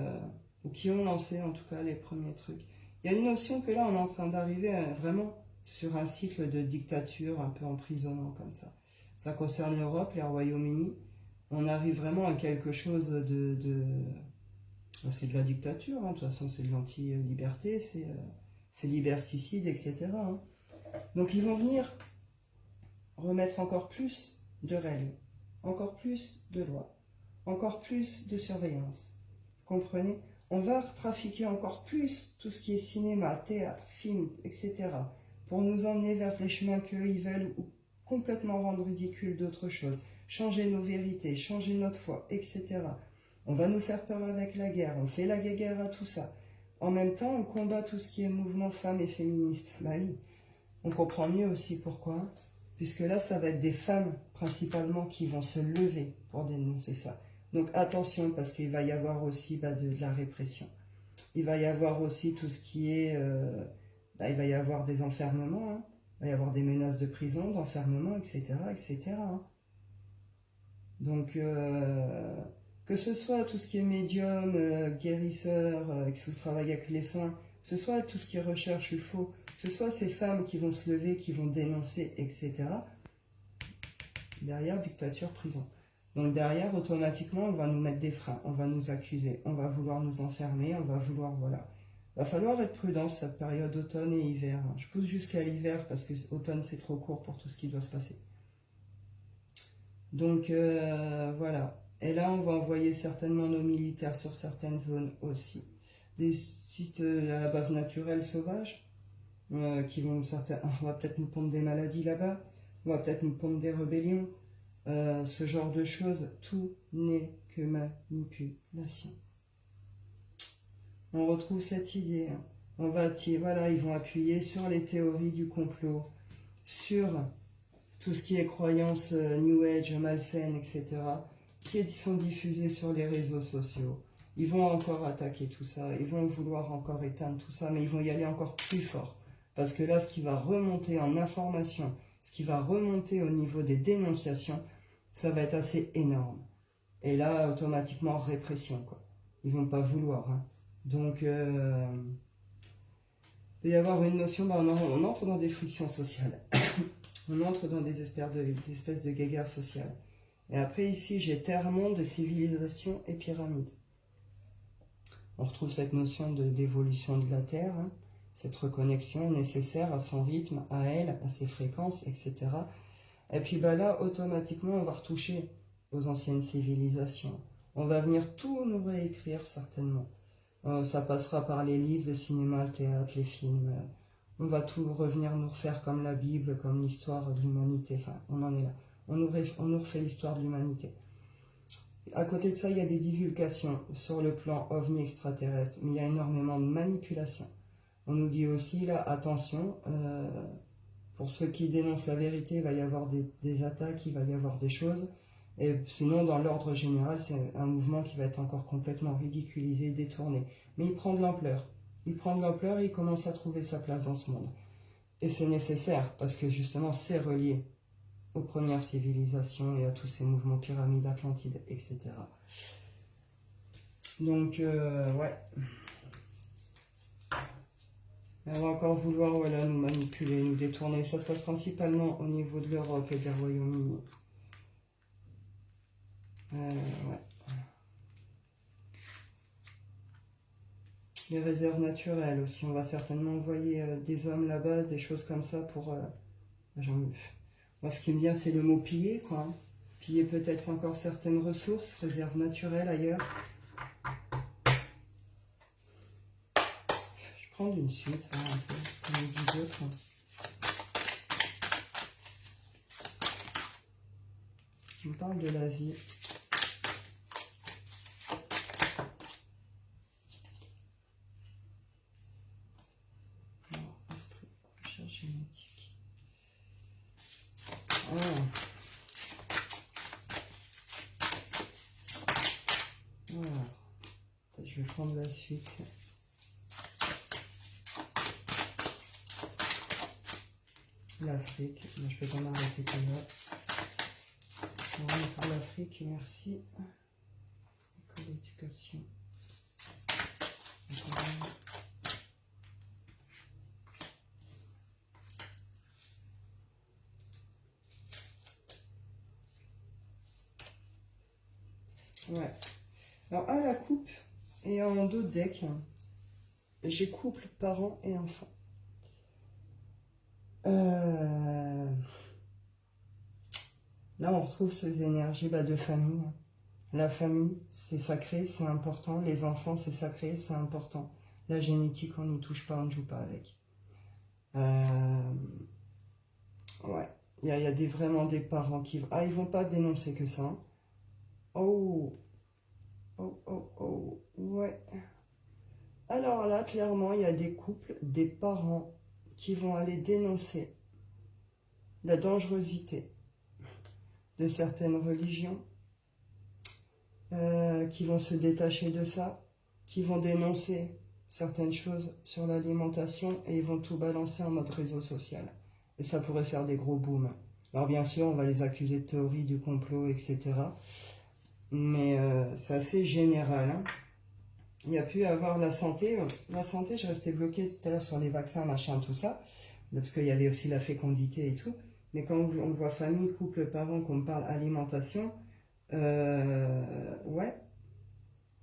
ou qui ont lancé, en tout cas, les premiers trucs. Il y a une notion que là, on est en train d'arriver vraiment... sur un cycle de dictature, un peu emprisonnant comme ça. Ça concerne l'Europe, les Royaumes-Unis. On arrive vraiment à quelque chose c'est de la dictature, hein. De toute façon c'est de l'anti-liberté, c'est liberticide, etc., hein. Donc ils vont venir remettre encore plus de règles, encore plus de lois, encore plus de surveillance. Comprenez? On va trafiquer encore plus tout ce qui est cinéma, théâtre, film, etc., pour nous emmener vers les chemins qu'eux ils veulent, ou complètement rendre ridicule d'autres choses, changer nos vérités, changer notre foi, etc. On va nous faire peur avec la guerre, on fait la guerre à tout ça. En même temps, on combat tout ce qui est mouvement femmes et féministe. Bah oui, on comprend mieux aussi pourquoi, puisque là, ça va être des femmes principalement qui vont se lever pour dénoncer ça. Donc attention, parce qu'il va y avoir aussi de la répression. Il va y avoir aussi tout ce qui est... il va y avoir des enfermements, hein. Il va y avoir des menaces de prison, d'enfermement, etc., etc., hein. Donc, que ce soit tout ce qui est médium, guérisseur, que vous travaillez avec les soins, que ce soit tout ce qui est recherche UFO, que ce soit ces femmes qui vont se lever, qui vont dénoncer, etc., derrière, dictature, prison. Donc derrière, automatiquement, on va nous mettre des freins, on va nous accuser, on va vouloir nous enfermer, on va vouloir, voilà. Il va falloir être prudent cette période automne et hiver. Je pousse jusqu'à l'hiver parce que automne, c'est trop court pour tout ce qui doit se passer. Donc voilà. Et là, on va envoyer certainement nos militaires sur certaines zones aussi. Des sites à la base naturelle sauvage, qui vont on va peut-être nous pondre des maladies là-bas, on va peut-être nous pondre des rébellions, ce genre de choses. Tout n'est que manipulation. On retrouve cette idée. Hein. Voilà, ils vont appuyer sur les théories du complot, sur tout ce qui est croyances New Age, malsaines, etc., qui sont diffusées sur les réseaux sociaux. Ils vont encore attaquer tout ça, ils vont vouloir encore éteindre tout ça, mais ils vont y aller encore plus fort. Parce que là, ce qui va remonter en information, ce qui va remonter au niveau des dénonciations, ça va être assez énorme. Et là, automatiquement, répression, quoi. Ils vont pas vouloir. Hein. Donc, il peut y avoir une notion, on entre dans des frictions sociales. On entre dans des espèces de guéguerres sociales. Et après, ici, j'ai terre-monde, civilisation et pyramide. On retrouve cette notion d'évolution de la Terre, hein, cette reconnexion nécessaire à son rythme, à elle, à ses fréquences, etc. Et puis là, automatiquement, on va retoucher aux anciennes civilisations. On va venir tout nous réécrire, certainement. Ça passera par les livres, le cinéma, le théâtre, les films. On va tout revenir nous refaire comme la Bible, comme l'histoire de l'humanité. Enfin, on en est là. On nous refait l'histoire de l'humanité. À côté de ça, il y a des divulgations sur le plan ovni extraterrestre, mais il y a énormément de manipulation. On nous dit aussi, là, attention, pour ceux qui dénoncent la vérité, il va y avoir des attaques, il va y avoir des choses. Et sinon, dans l'ordre général, c'est un mouvement qui va être encore complètement ridiculisé, détourné. Mais il prend de l'ampleur. Il prend de l'ampleur et il commence à trouver sa place dans ce monde. Et c'est nécessaire, parce que justement, c'est relié aux premières civilisations et à tous ces mouvements pyramides, Atlantides, etc. Donc, ouais. On va encore vouloir nous manipuler, nous détourner. Ça se passe principalement au niveau de l'Europe et des Royaumes-Unis. Ouais. Les réserves naturelles aussi. On va certainement envoyer des hommes là-bas, des choses comme ça pour... Moi, ce qui me vient, c'est le mot piller, quoi. Piller peut-être encore certaines ressources, réserves naturelles ailleurs. Je vais prendre une suite, hein, un peu, ce qu'on dit d'autres. Je me parle de l'Asie. Esprit, recherche génétique. Alors, je vais prendre la suite. L'Afrique, je peux pas m'arrêter que là. On va faire l'Afrique, merci. École d'éducation. Ouais. Alors, à la coupe et en deux decks, j'ai couple, parents et enfants. Là, on retrouve ces énergies de famille. La famille, c'est sacré, c'est important. Les enfants, c'est sacré, c'est important. La génétique, on n'y touche pas, on ne joue pas avec. Ouais. Il y a vraiment des parents qui... Ah, ils vont pas dénoncer que ça. Hein. Oh. Ouais. Alors là, clairement, il y a des couples, des parents qui vont aller dénoncer la dangerosité de certaines religions, qui vont se détacher de ça, qui vont dénoncer certaines choses sur l'alimentation et ils vont tout balancer en mode réseau social. Et ça pourrait faire des gros booms. Alors bien sûr, on va les accuser de théorie du complot, etc. Mais c'est assez général. Hein. Il y a pu avoir la santé. La santé, je restais bloquée tout à l'heure sur les vaccins, machin, tout ça. Parce qu'il y avait aussi la fécondité et tout. Mais quand on voit famille, couple, parents, qu'on parle alimentation, ouais,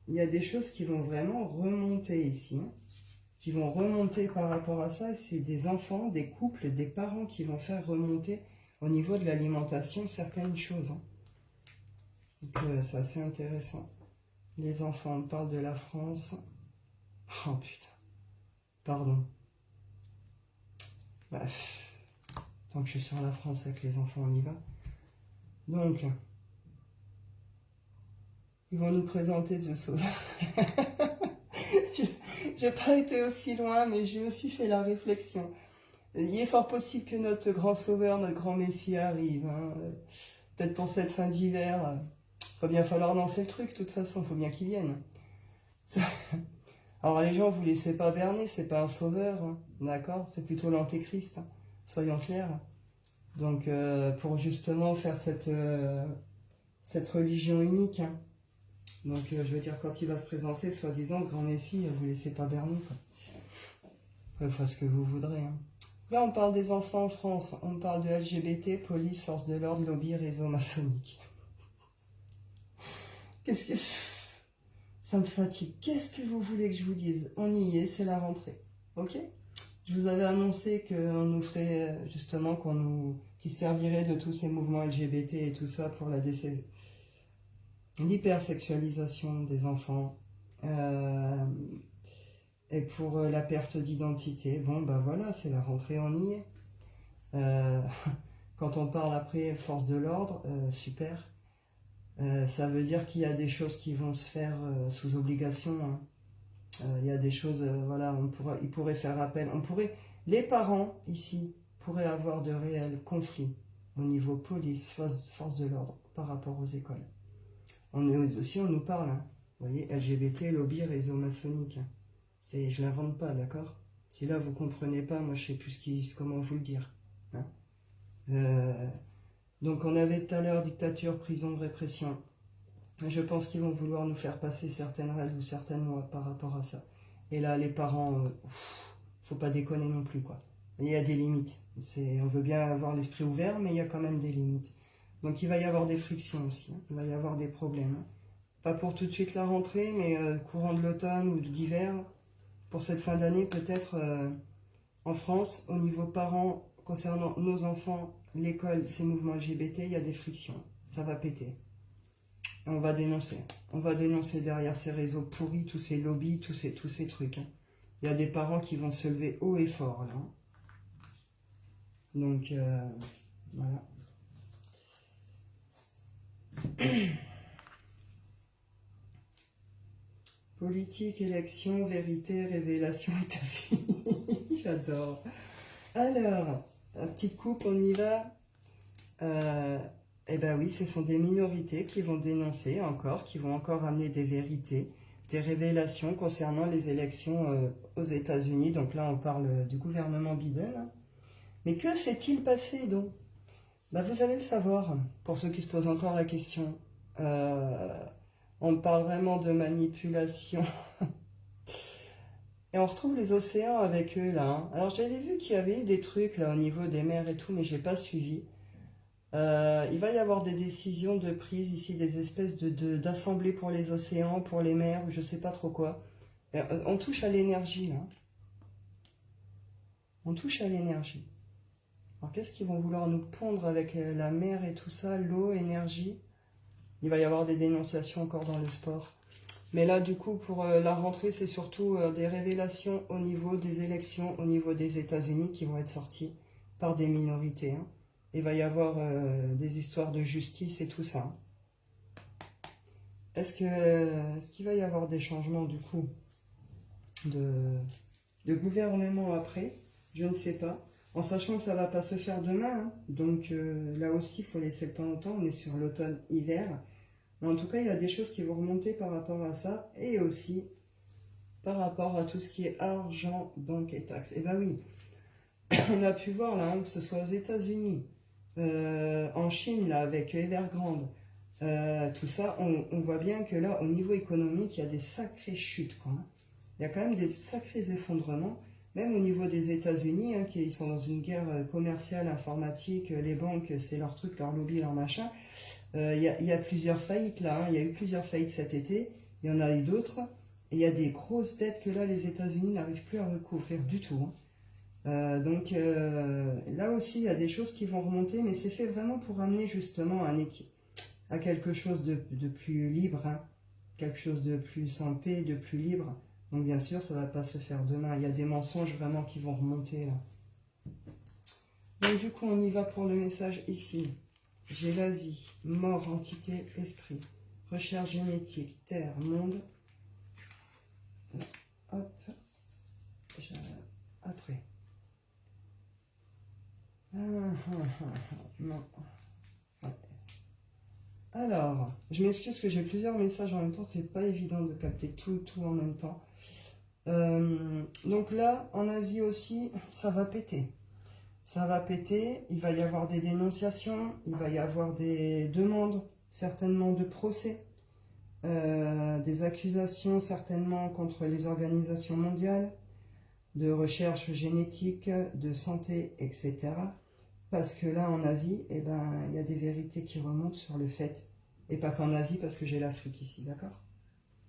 il y a des choses qui vont vraiment remonter ici. Hein, qui vont remonter par rapport à ça. C'est des enfants, des couples, des parents qui vont faire remonter au niveau de l'alimentation certaines choses. Hein. Donc c'est assez intéressant. Les enfants, on parle de la France. Oh putain, pardon. Bref, tant que je suis sur la France avec les enfants, on y va. Donc, ils vont nous présenter The Sauveur. J'ai pas été aussi loin, mais je me suis fait la réflexion. Il est fort possible que notre grand sauveur, notre grand messie arrive. Hein. Peut-être pour cette fin d'hiver. Va bien falloir lancer le truc, de toute façon, faut bien qu'il vienne. Alors les gens, vous laissez pas berner, c'est pas un sauveur, hein, d'accord? C'est plutôt l'antéchrist, hein, soyons clairs. Donc pour justement faire cette religion unique, hein. Donc je veux dire, quand il va se présenter, soi-disant, ce grand messie, vous laissez pas berner, quoi. Vous faites ce que vous voudrez, hein. Là, on parle des enfants en France, on parle de LGBT, police, force de l'ordre, lobby, réseau maçonnique. Qu'est-ce que... Ça me fatigue. Qu'est-ce que vous voulez que je vous dise? On y est, c'est la rentrée. Ok? Je vous avais annoncé qu'on nous ferait, justement, qui servirait de tous ces mouvements LGBT et tout ça pour l'hypersexualisation des enfants et pour la perte d'identité. Bon, bah voilà, c'est la rentrée, on y est. Quand on parle après force de l'ordre, super. Ça veut dire qu'il y a des choses qui vont se faire sous obligation. Hein. Il y a des choses, voilà, ils pourraient faire appel. Les parents ici pourraient avoir de réels conflits au niveau police, force de l'ordre par rapport aux écoles. On nous parle, hein. Vous voyez, LGBT, lobby, réseau maçonnique. Je l'invente pas, d'accord? Si là vous comprenez pas, moi je sais plus comment vous le dire. Hein. Donc on avait tout à l'heure dictature, prison, répression. Je pense qu'ils vont vouloir nous faire passer certaines règles ou certaines lois par rapport à ça. Et là, les parents, faut pas déconner non plus, quoi. Il y a des limites. On veut bien avoir l'esprit ouvert, mais il y a quand même des limites. Donc il va y avoir des frictions aussi. Hein. Il va y avoir des problèmes. Hein. Pas pour tout de suite la rentrée, mais courant de l'automne ou d'hiver, pour cette fin d'année, peut-être en France, au niveau parents, concernant nos enfants, l'école, ces mouvements LGBT, il y a des frictions. Ça va péter. Et on va dénoncer. On va dénoncer derrière ces réseaux pourris, tous ces lobbies, tous ces trucs. Hein. Il y a des parents qui vont se lever haut et fort, là. Hein. Donc, voilà. Politique, élection, vérité, révélation, États-Unis. J'adore. Alors, un petit couple, on y va. Eh bien oui, ce sont des minorités qui vont dénoncer encore, qui vont encore amener des vérités, des révélations concernant les élections aux États-Unis. Donc là, on parle du gouvernement Biden. Hein. Mais que s'est-il passé donc? Ben, vous allez le savoir, pour ceux qui se posent encore la question. On parle vraiment de manipulation. Et on retrouve les océans avec eux là. Hein. Alors j'avais vu qu'il y avait eu des trucs là au niveau des mers et tout, mais j'ai pas suivi. Il va y avoir des décisions de prise ici, des espèces d'assemblées pour les océans, pour les mers, ou je sais pas trop quoi. On touche à l'énergie là. On touche à l'énergie. Alors qu'est-ce qu'ils vont vouloir nous pondre avec la mer et tout ça, l'eau, énergie? Il va y avoir des dénonciations encore dans le sport. Mais là, du coup, pour la rentrée, c'est surtout des révélations au niveau des élections, au niveau des États-Unis qui vont être sorties par des minorités. Hein. Il va y avoir des histoires de justice et tout ça. Hein. Est-ce qu'il va y avoir des changements, du coup, de gouvernement après? Je ne sais pas. En sachant que ça ne va pas se faire demain. Hein. Donc là aussi, il faut laisser le temps au temps. On est sur l'automne-hiver. Mais en tout cas, il y a des choses qui vont remonter par rapport à ça. Et aussi par rapport à tout ce qui est argent, banque et taxes. Eh ben oui, on a pu voir là, hein, que ce soit aux États-Unis, en Chine, là, avec Evergrande, tout ça, on voit bien que là, au niveau économique, il y a des sacrées chutes quand même. Il y a quand même des sacrés effondrements, même au niveau des États-Unis, hein, qui ils sont dans une guerre commerciale, informatique, les banques, c'est leur truc, leur lobby, leur machin. Il y a plusieurs faillites là, hein. Il y a eu plusieurs faillites cet été, il y en a eu d'autres, et il y a des grosses dettes que là, les États-Unis n'arrivent plus à recouvrir du tout, hein. Donc là aussi, il y a des choses qui vont remonter, mais c'est fait vraiment pour amener justement à quelque chose de plus libre, hein, quelque chose de plus en paix, de plus libre. Donc bien sûr, ça ne va pas se faire demain. Il y a des mensonges vraiment qui vont remonter là. Donc du coup, on y va pour le message ici. J'ai l'Asie, mort, entité, esprit, recherche génétique, terre, monde. Hop, après. Non. Ouais. Alors, je m'excuse que j'ai plusieurs messages en même temps, c'est pas évident de capter tout en même temps. Donc là, en Asie aussi, ça va péter. Ça va péter, il va y avoir des dénonciations, il va y avoir des demandes, certainement de procès, des accusations certainement contre les organisations mondiales, de recherche génétique, de santé, etc. Parce que là, en Asie, eh ben, il y a des vérités qui remontent sur le fait, et pas qu'en Asie, parce que j'ai l'Afrique ici, d'accord?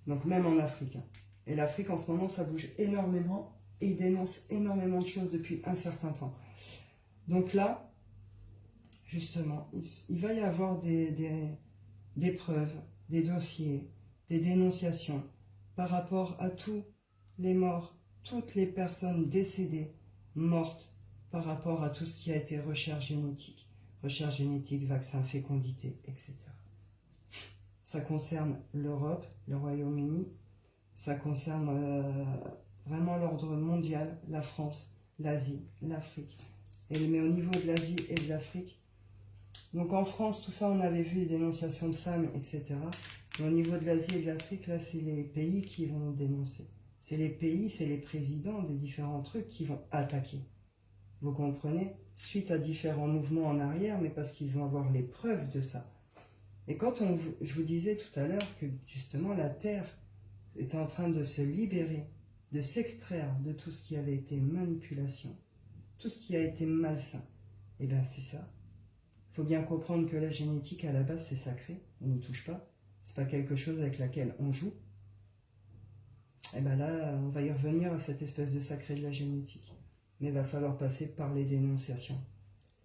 Donc même en Afrique, hein. Et l'Afrique, en ce moment, ça bouge énormément, et ils dénoncent énormément de choses depuis un certain temps. Donc là, justement, il va y avoir des preuves, des dossiers, des dénonciations par rapport à tous les morts, toutes les personnes décédées, mortes, par rapport à tout ce qui a été recherche génétique, vaccin, fécondité, etc. Ça concerne l'Europe, le Royaume-Uni, ça concerne vraiment l'ordre mondial, la France, l'Asie, l'Afrique. Mais au niveau de l'Asie et de l'Afrique, donc en France, tout ça, on avait vu les dénonciations de femmes, etc. Mais au niveau de l'Asie et de l'Afrique, là, c'est les pays qui vont dénoncer. C'est les pays, c'est les présidents des différents trucs qui vont attaquer. Vous comprenez? Suite à différents mouvements en arrière, mais parce qu'ils vont avoir les preuves de ça. Et quand je vous disais tout à l'heure que justement la Terre était en train de se libérer, de s'extraire de tout ce qui avait été manipulation, tout ce qui a été malsain, et bien c'est ça. Il faut bien comprendre que la génétique, à la base, c'est sacré, on n'y touche pas. C'est pas quelque chose avec laquelle on joue. Et bien là, on va y revenir à cette espèce de sacré de la génétique. Mais il va falloir passer par les dénonciations.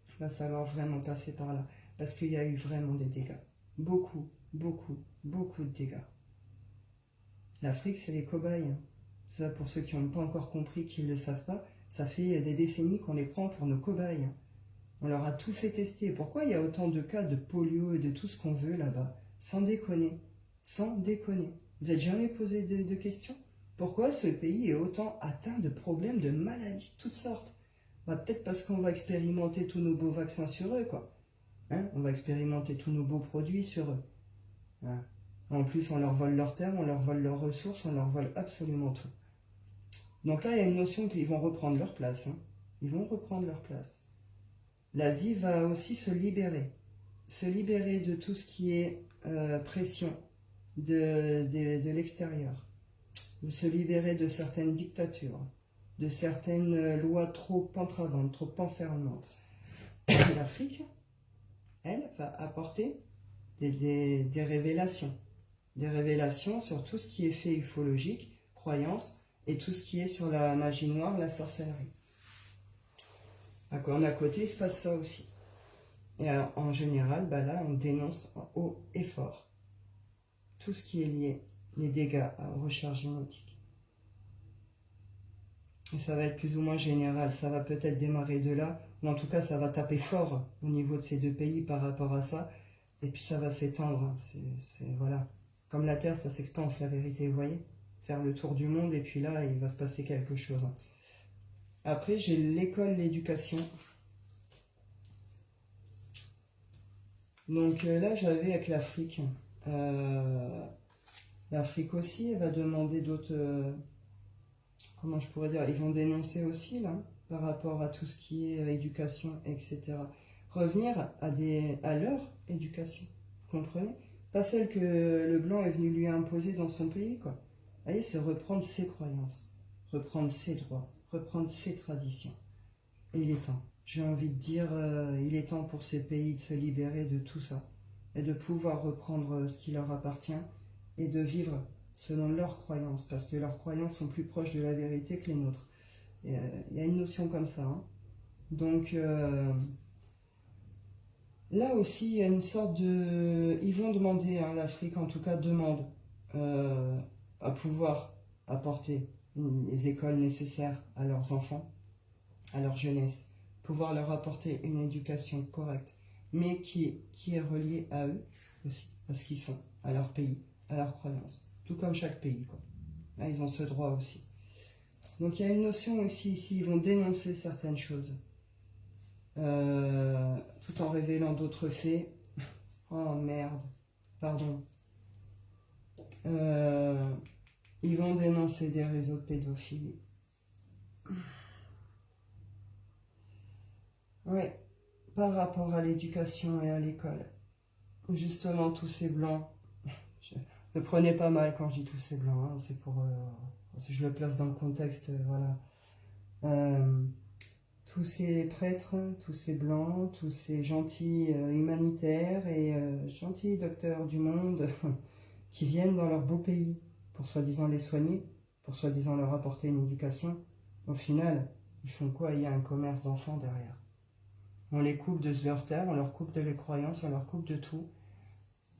Il va falloir vraiment passer par là. Parce qu'il y a eu vraiment des dégâts. Beaucoup de dégâts. L'Afrique, c'est les cobayes, hein. Ça, pour ceux qui n'ont pas encore compris, qui ne le savent pas, ça fait des décennies qu'on les prend pour nos cobayes. On leur a tout fait tester. Pourquoi il y a autant de cas de polio et de tout ce qu'on veut là-bas? Sans déconner. Sans déconner. Vous n'avez jamais posé de questions? Pourquoi ce pays est autant atteint de problèmes, de maladies de toutes sortes? Bah, peut-être parce qu'on va expérimenter tous nos beaux vaccins sur eux, quoi. Hein, on va expérimenter tous nos beaux produits sur eux. Hein. En plus, on leur vole leurs terres, on leur vole leurs ressources, on leur vole absolument tout. Donc là, il y a une notion qu'ils vont reprendre leur place. Hein. Ils vont reprendre leur place. L'Asie va aussi se libérer de tout ce qui est pression de l'extérieur, se libérer de certaines dictatures, de certaines lois trop entravantes, trop enfermantes. L'Afrique, elle, va apporter des révélations sur tout ce qui est fait ufologique, croyances, et tout ce qui est sur la magie noire, la sorcellerie. À côté, il se passe ça aussi. Et alors, en général, bah là, on dénonce haut et fort tout ce qui est lié, les dégâts à recherche génétique. Et ça va être plus ou moins général, ça va peut-être démarrer de là, ou en tout cas, ça va taper fort au niveau de ces deux pays par rapport à ça, et puis ça va s'étendre. Voilà. Comme la Terre, ça s'expanse, la vérité, vous voyez? Faire le tour du monde, et puis là, il va se passer quelque chose. Après, j'ai l'école, l'éducation. Donc là, j'avais avec l'Afrique. L'Afrique aussi, elle va demander d'autres comment je pourrais dire, ils vont dénoncer aussi, là, par rapport à tout ce qui est éducation, etc. Revenir à leur éducation, vous comprenez? Pas celle que le blanc est venu lui imposer dans son pays, quoi. Vous voyez, c'est reprendre ses croyances, reprendre ses droits, reprendre ses traditions. Et il est temps. J'ai envie de dire, il est temps pour ces pays de se libérer de tout ça et de pouvoir reprendre ce qui leur appartient et de vivre selon leurs croyances, parce que leurs croyances sont plus proches de la vérité que les nôtres. Il y a une notion comme ça, hein. Donc, là aussi, il y a une sorte de... Ils vont demander, hein, l'Afrique en tout cas demande à pouvoir apporter les écoles nécessaires à leurs enfants, à leur jeunesse, pouvoir leur apporter une éducation correcte, mais qui est reliée à eux aussi, à ce qu'ils sont, à leur pays, à leurs croyances, tout comme chaque pays, quoi. Là, ils ont ce droit aussi. Donc il y a une notion aussi ici, ils vont dénoncer certaines choses, tout en révélant d'autres faits. Oh merde, pardon. Ils vont dénoncer des réseaux de pédophilie. Ouais, par rapport à l'éducation et à l'école. Justement, tous ces blancs, ne prenez pas mal quand je dis tous ces blancs, hein, c'est pour... si je le place dans le contexte, voilà. Tous ces prêtres, tous ces blancs, tous ces gentils humanitaires et gentils docteurs du monde qui viennent dans leur beau pays pour soi-disant les soigner, pour soi-disant leur apporter une éducation, au final, ils font quoi? Il y a un commerce d'enfants derrière. On les coupe de leur terre, on leur coupe de leurs croyances, on leur coupe de tout,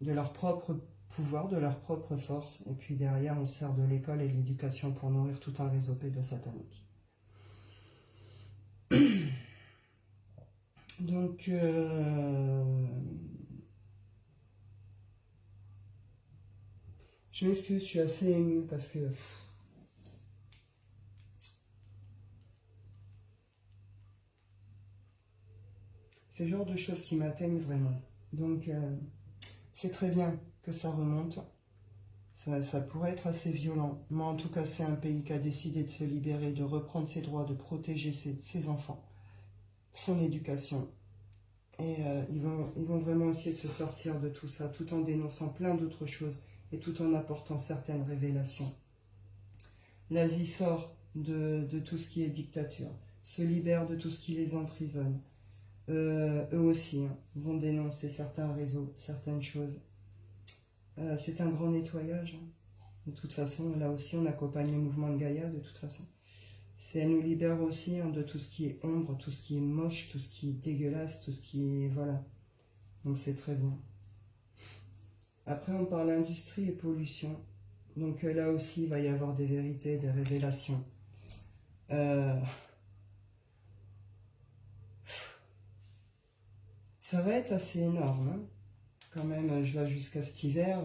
de leur propre pouvoir, de leur propre force, et puis derrière, on sert de l'école et de l'éducation pour nourrir tout un réseau pédosatanique. Donc, je m'excuse, je suis assez émue parce que c'est le genre de choses qui m'atteignent vraiment. Donc, c'est très bien que ça remonte. Ça pourrait être assez violent. Mais en tout cas, c'est un pays qui a décidé de se libérer, de reprendre ses droits, de protéger ses enfants, son éducation. Et ils vont vraiment essayer de se sortir de tout ça, tout en dénonçant plein d'autres choses et tout en apportant certaines révélations. L'Asie sort de tout ce qui est dictature, se libère de tout ce qui les emprisonne. Eux aussi, hein, vont dénoncer certains réseaux, certaines choses. C'est un grand nettoyage, hein. De toute façon, là aussi, on accompagne le mouvement de Gaïa, de toute façon. Elle nous libère aussi, hein, de tout ce qui est ombre, tout ce qui est moche, tout ce qui est dégueulasse, tout ce qui est... Voilà. Donc c'est très bien. Après, on parle industrie et pollution. Donc là aussi, il va y avoir des vérités, des révélations. Ça va être assez énorme, hein. Quand même, je vais jusqu'à cet hiver.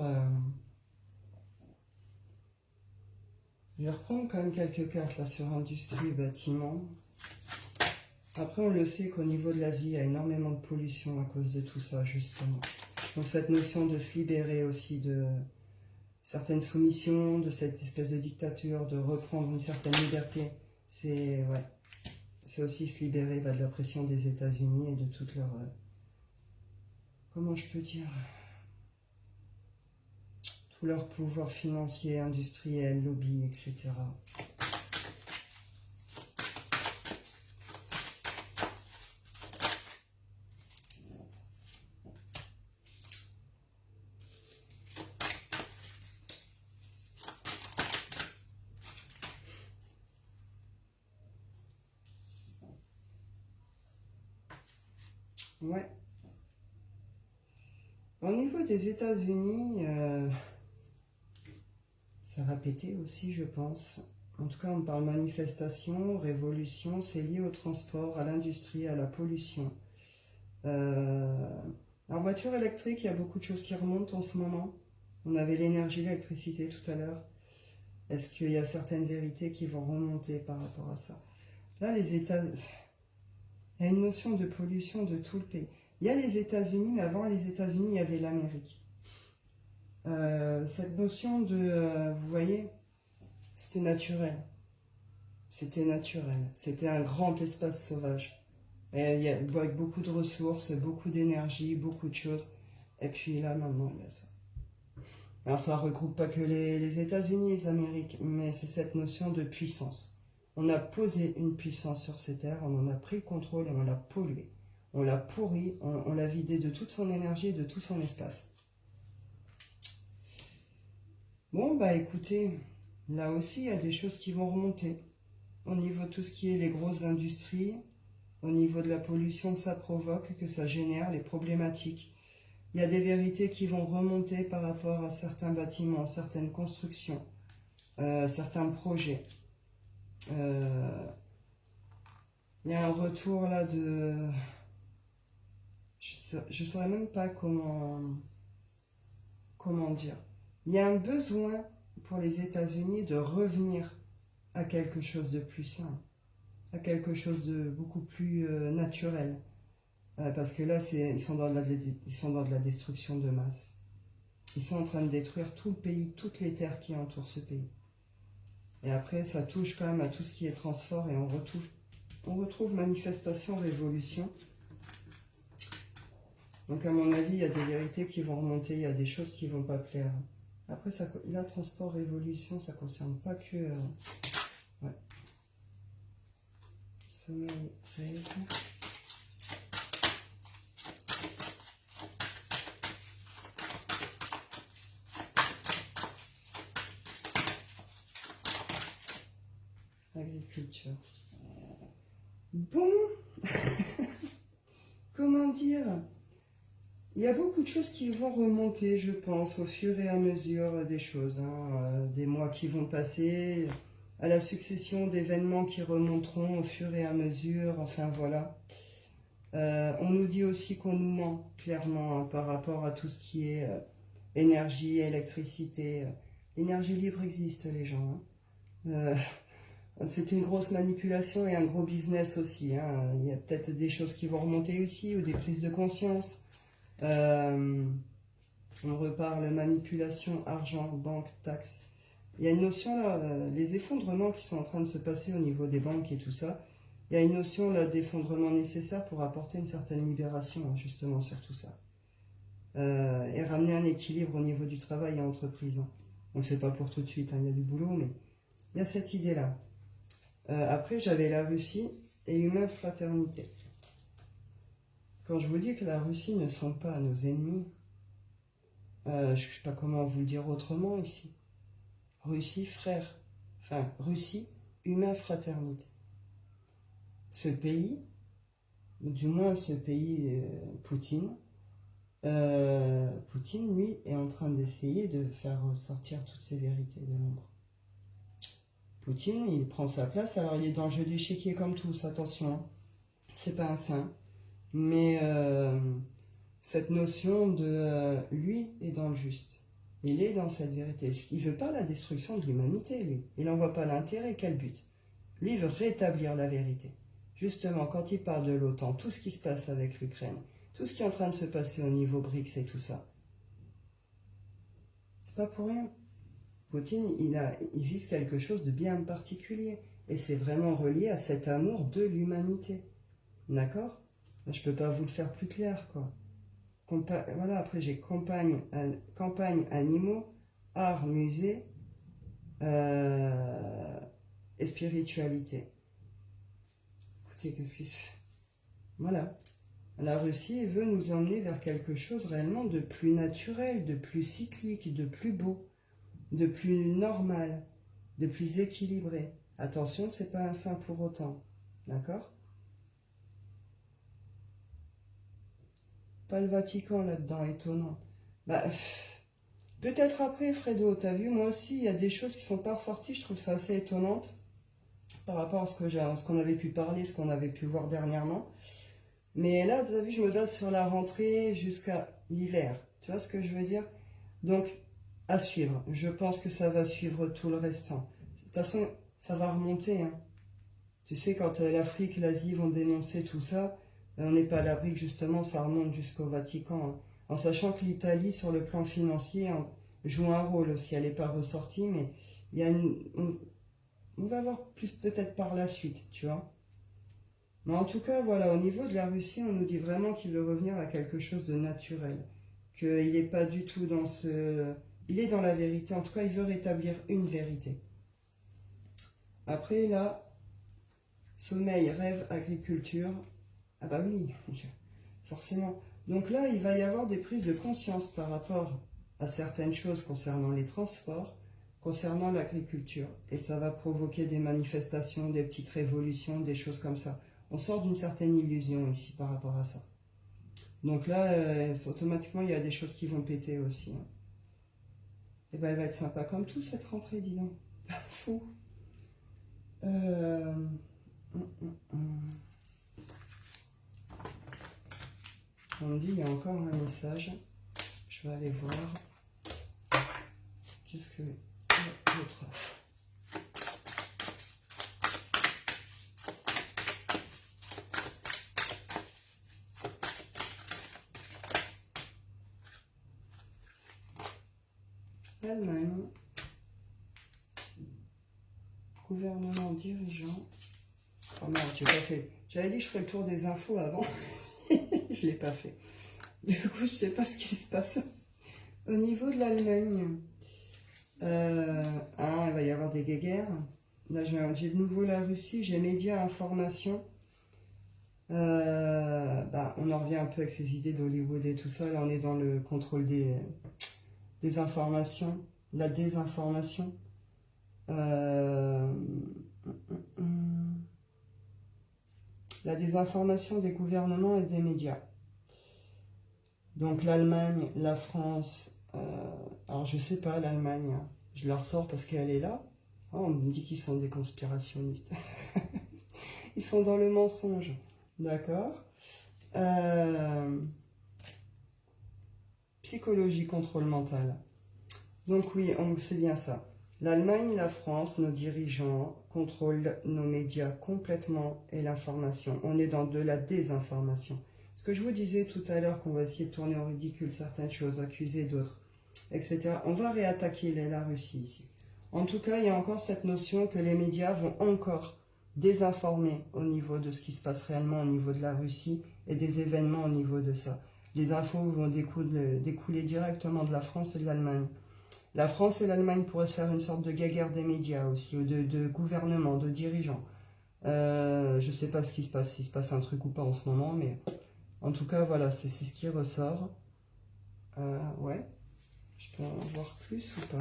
Je vais reprendre quand même quelques cartes là sur industrie et bâtiment. Après, on le sait qu'au niveau de l'Asie, il y a énormément de pollution à cause de tout ça, justement. Donc cette notion de se libérer aussi de certaines soumissions, de cette espèce de dictature, de reprendre une certaine liberté, c'est ouais, c'est aussi se libérer de la pression des États-Unis et de toute leur... comment je peux dire, tout leur pouvoir financier, industriel, lobby, etc. Ouais. Au niveau des États-Unis, ça va péter aussi, je pense. En tout cas, on parle manifestation, révolution, c'est lié au transport, à l'industrie, à la pollution. En voiture électrique, il y a beaucoup de choses qui remontent en ce moment. On avait l'énergie, l'électricité tout à l'heure. Est-ce qu'il y a certaines vérités qui vont remonter par rapport à ça? Là, les États... Il y a une notion de pollution de tout le pays. Il y a les États-Unis, mais avant les États-Unis, il y avait l'Amérique. Cette notion de... vous voyez, c'était naturel. C'était naturel. C'était un grand espace sauvage. Et avec beaucoup de ressources, beaucoup d'énergie, beaucoup de choses. Et puis là, maintenant, il y a ça. Alors ça ne regroupe pas que les États-Unis et les Amériques, mais c'est cette notion de puissance. On a posé une puissance sur ces terres, on en a pris le contrôle et on l'a pollué. On l'a pourri, on l'a vidé de toute son énergie et de tout son espace. Bon, bah écoutez, là aussi, il y a des choses qui vont remonter. Au niveau de tout ce qui est les grosses industries, au niveau de la pollution que ça provoque, que ça génère, les problématiques. Il y a des vérités qui vont remonter par rapport à certains bâtiments, certaines constructions, certains projets. Il y a un retour là de... Je ne saurais même pas comment dire. Il y a un besoin pour les États-Unis de revenir à quelque chose de plus sain, à quelque chose de beaucoup plus naturel. Parce que là, ils sont dans de la destruction de masse. Ils sont en train de détruire tout le pays, toutes les terres qui entourent ce pays. Et après, ça touche quand même à tout ce qui est transport et on retrouve manifestation, révolution. Donc à mon avis, il y a des vérités qui vont remonter, il y a des choses qui ne vont pas plaire. Après, la transport, révolution, ça ne concerne pas que... ouais. Sommeil, rêve... Agriculture. Bon, comment dire? Il y a beaucoup de choses qui vont remonter, je pense, au fur et à mesure des choses, des mois qui vont passer, à la succession d'événements qui remonteront au fur et à mesure, enfin voilà. On nous dit aussi qu'on nous ment, clairement, par rapport à tout ce qui est énergie, électricité. L'énergie libre existe, les gens. C'est une grosse manipulation et un gros business aussi. Il y a peut-être des choses qui vont remonter aussi, ou des prises de conscience. On reparle manipulation, argent, banque, taxes. Il y a une notion là, les effondrements qui sont en train de se passer au niveau des banques et tout ça. Il y a une notion là d'effondrement nécessaire pour apporter une certaine libération justement sur tout ça. Et ramener un équilibre au niveau du travail et entreprise. Donc c'est pas pour tout de suite, il y a du boulot, mais il y a cette idée-là. Après, j'avais la Russie et humaine fraternité. Quand je vous dis que la Russie ne sont pas nos ennemis, je ne sais pas comment vous le dire autrement ici. Russie, frère. Enfin, Russie, humain, fraternité. Ce pays, ou du moins ce pays, Poutine, Poutine, lui, est en train d'essayer de faire ressortir toutes ces vérités de l'ombre. Poutine, il prend sa place, alors il est dans le jeu d'échiquier comme tous, attention, c'est pas un saint, mais cette notion de lui est dans le juste, il est dans cette vérité, il veut pas la destruction de l'humanité, lui, il n'en voit pas l'intérêt, quel but? Lui il veut rétablir la vérité. Justement, quand il parle de l'OTAN, tout ce qui se passe avec l'Ukraine, tout ce qui est en train de se passer au niveau BRICS et tout ça, c'est pas pour rien. Poutine, il vise quelque chose de bien particulier. Et c'est vraiment relié à cet amour de l'humanité. D'accord? Je peux pas vous le faire plus clair, quoi. Voilà, après j'ai campagne, animaux, art, musée et spiritualité. Écoutez, qu'est-ce qui se fait? Voilà. La Russie veut nous emmener vers quelque chose réellement de plus naturel, de plus cyclique, de plus beau, de plus normal, de plus équilibré. Attention, c'est pas un saint pour autant. D'accord? Pas le Vatican là-dedans, étonnant. Bah, peut-être après, Fredo, t'as vu, moi aussi, il y a des choses qui sont pas ressorties, je trouve ça assez étonnante par rapport à ce qu'on avait pu parler, ce qu'on avait pu voir dernièrement. Mais là, t'as vu, je me base sur la rentrée jusqu'à l'hiver. Tu vois ce que je veux dire? Donc, à suivre. Je pense que ça va suivre tout le restant. De toute façon, ça va remonter. Hein. Tu sais, quand l'Afrique, l'Asie vont dénoncer tout ça, on n'est pas à l'abri que justement ça remonte jusqu'au Vatican. Hein. En sachant que l'Italie, sur le plan financier, joue un rôle aussi. Elle n'est pas ressortie, mais il y a On va voir plus peut-être par la suite, tu vois. Mais en tout cas, voilà, au niveau de la Russie, on nous dit vraiment qu'il veut revenir à quelque chose de naturel. Qu'il n'est pas du tout dans ce... Il est dans la vérité, en tout cas, il veut rétablir une vérité. Après, là, sommeil, rêve, agriculture. Ah bah oui, forcément. Donc là, il va y avoir des prises de conscience par rapport à certaines choses concernant les transports, concernant l'agriculture. Et ça va provoquer des manifestations, des petites révolutions, des choses comme ça. On sort d'une certaine illusion ici par rapport à ça. Donc là, automatiquement, il y a des choses qui vont péter aussi. Hein. Et ben, elle va être sympa comme tout cette rentrée, dis donc. Fou. On me dit, il y a encore un message. Je vais aller voir. Qu'est-ce que l'autre? Allemagne. Gouvernement dirigeant. Oh merde, j'ai pas fait. J'avais dit que je ferais le tour des infos avant. Je l'ai pas fait. Du coup, je sais pas ce qui se passe. Au niveau de l'Allemagne, il va y avoir des guéguerres. Là, j'ai de nouveau la Russie, j'ai médias, informations. On en revient un peu avec ces idées d'Hollywood et tout ça. Là, on est dans le contrôle des informations, la désinformation. La désinformation des gouvernements et des médias. Donc l'Allemagne, la France, alors je sais pas l'Allemagne, hein. Je la ressors parce qu'elle est là. Oh, on me dit qu'ils sont des conspirationnistes. Ils sont dans le mensonge. D'accord. Psychologie, contrôle mental. Donc oui, c'est bien ça. L'Allemagne, la France, nos dirigeants contrôlent nos médias complètement et l'information. On est dans de la désinformation. Ce que je vous disais tout à l'heure, qu'on va essayer de tourner au ridicule certaines choses, accuser d'autres, etc. On va réattaquer la Russie ici. En tout cas, il y a encore cette notion que les médias vont encore désinformer au niveau de ce qui se passe réellement au niveau de la Russie et des événements au niveau de ça. Les infos vont découler directement de la France et de l'Allemagne. La France et l'Allemagne pourraient se faire une sorte de guerre des médias aussi, ou de gouvernement, de dirigeants. Je ne sais pas ce qui se passe, s'il se passe un truc ou pas en ce moment, mais en tout cas, voilà, c'est ce qui ressort. Ouais, je peux en voir plus ou pas?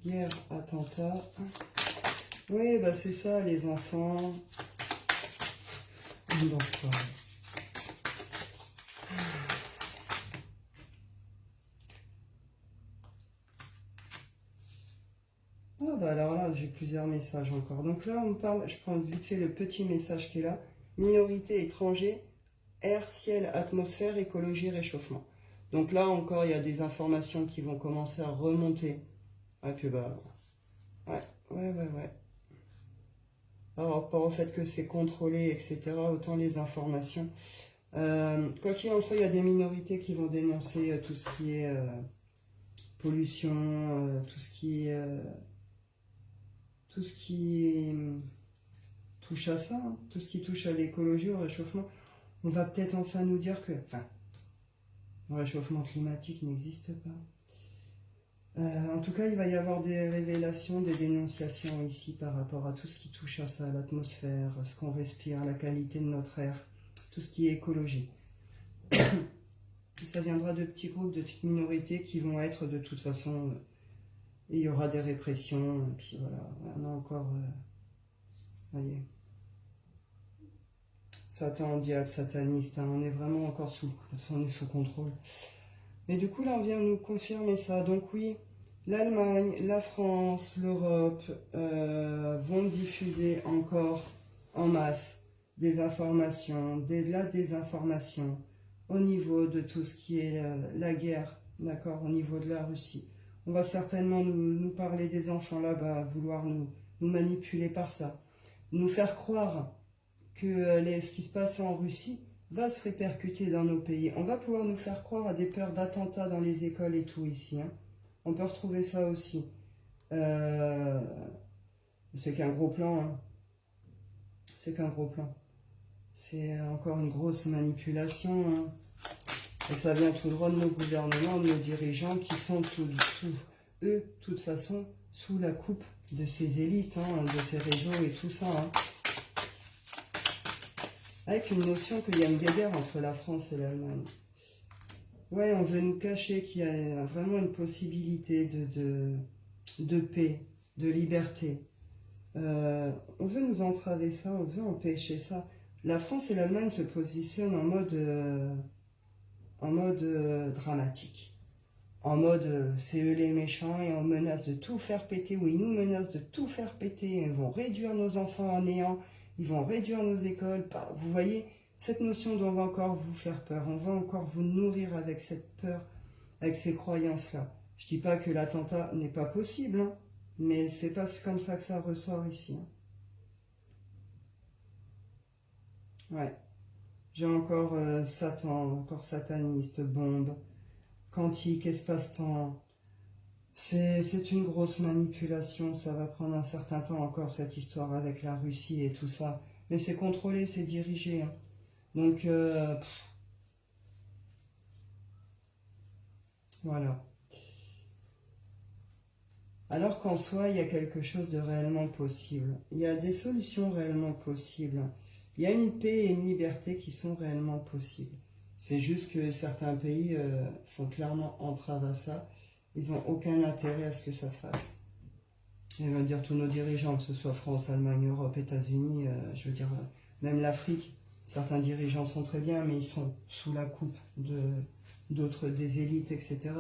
Guerre, attentat. Oui, bah c'est ça, les enfants. Ah bah alors là, j'ai plusieurs messages encore. Donc là, on parle, je prends vite fait le petit message qui est là. Minorité étranger, air, ciel, atmosphère, écologie, réchauffement. Donc là encore, il y a des informations qui vont commencer à remonter. Ah puis bah, ouais. Par rapport au fait que c'est contrôlé, etc., autant les informations. Quoi qu'il en soit, il y a des minorités qui vont dénoncer tout ce qui est pollution, tout ce qui touche à ça, hein, tout ce qui touche à l'écologie, au réchauffement. On va peut-être enfin nous dire que, le réchauffement climatique n'existe pas. En tout cas, il va y avoir des révélations, des dénonciations ici par rapport à tout ce qui touche à ça, l'atmosphère, ce qu'on respire, la qualité de notre air, tout ce qui est écologie. Ça viendra de petits groupes, de petites minorités qui vont être de toute façon... il y aura des répressions, et puis voilà, on a encore... voyez. Satan, diable, sataniste, hein, on est vraiment encore on est sous contrôle. Mais du coup, là, on vient nous confirmer ça. Donc oui, l'Allemagne, la France, l'Europe vont diffuser encore en masse des informations, de la désinformation au niveau de tout ce qui est la guerre, d'accord, au niveau de la Russie. On va certainement nous parler des enfants là-bas, vouloir nous manipuler par ça, nous faire croire que ce qui se passe en Russie, va se répercuter dans nos pays. On va pouvoir nous faire croire à des peurs d'attentats dans les écoles et tout ici. Hein. On peut retrouver ça aussi. C'est qu'un gros plan. Hein. C'est qu'un gros plan. C'est encore une grosse manipulation. Hein. Et ça vient tout droit de nos gouvernements, de nos dirigeants qui sont eux, de toute façon, sous la coupe de ces élites, hein, de ces réseaux et tout ça. Hein. Avec une notion qu'il y a une guerre entre la France et l'Allemagne. Ouais, on veut nous cacher qu'il y a vraiment une possibilité de paix, de liberté. On veut nous entraver ça, on veut empêcher ça. La France et l'Allemagne se positionnent en mode dramatique. En mode c'est eux les méchants et on menace de tout faire péter, ou ils nous menacent de tout faire péter, ils vont réduire nos enfants en néant, ils vont réduire nos écoles. Vous voyez, cette notion d'on va encore vous faire peur, on va encore vous nourrir avec cette peur, avec ces croyances-là. Je dis pas que l'attentat n'est pas possible, hein, mais c'est pas comme ça que ça ressort ici. Hein. Ouais. J'ai encore Satan, encore sataniste, bombe, quantique, espace-temps. C'est une grosse manipulation, ça va prendre un certain temps encore cette histoire avec la Russie et tout ça. Mais c'est contrôlé, c'est dirigé. Hein. Donc, voilà. Alors qu'en soi, il y a quelque chose de réellement possible. Il y a des solutions réellement possibles. Il y a une paix et une liberté qui sont réellement possibles. C'est juste que certains pays font clairement entrave à ça. Ils n'ont aucun intérêt à ce que ça se fasse. Et on va dire tous nos dirigeants, que ce soit France, Allemagne, Europe, États-Unis, je veux dire, même l'Afrique, certains dirigeants sont très bien, mais ils sont sous la coupe d'autres, des élites, etc.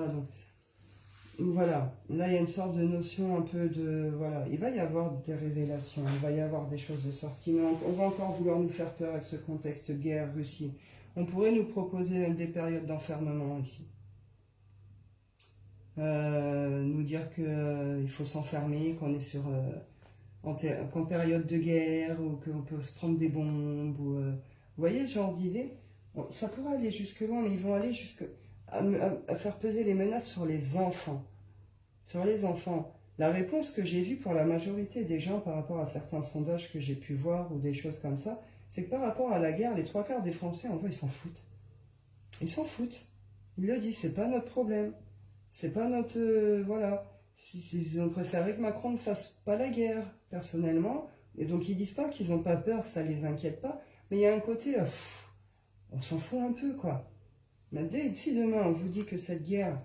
Donc voilà, là il y a une sorte de notion un peu de... Voilà, il va y avoir des révélations, il va y avoir des choses de sortie, mais on va encore vouloir nous faire peur avec ce contexte guerre, Russie. On pourrait nous proposer même des périodes d'enfermement ici. Nous dire qu'il faut s'enfermer, qu'on est qu'en période de guerre, ou qu'on peut se prendre des bombes, ou... vous voyez ce genre d'idée? Bon, ça pourrait aller jusque loin, mais ils vont aller jusque... à faire peser les menaces sur les enfants. Sur les enfants. La réponse que j'ai vue pour la majorité des gens par rapport à certains sondages que j'ai pu voir ou des choses comme ça, c'est que par rapport à la guerre, les 3/4 des Français, en vrai, ils s'en foutent. Ils s'en foutent. Ils le disent, c'est pas notre problème. C'est pas notre... voilà. Ils ont préféré que Macron ne fasse pas la guerre, personnellement. Et donc ils disent pas qu'ils n'ont pas peur, que ça les inquiète pas. Mais il y a un côté... on s'en fout un peu, quoi. Mais si demain on vous dit que cette guerre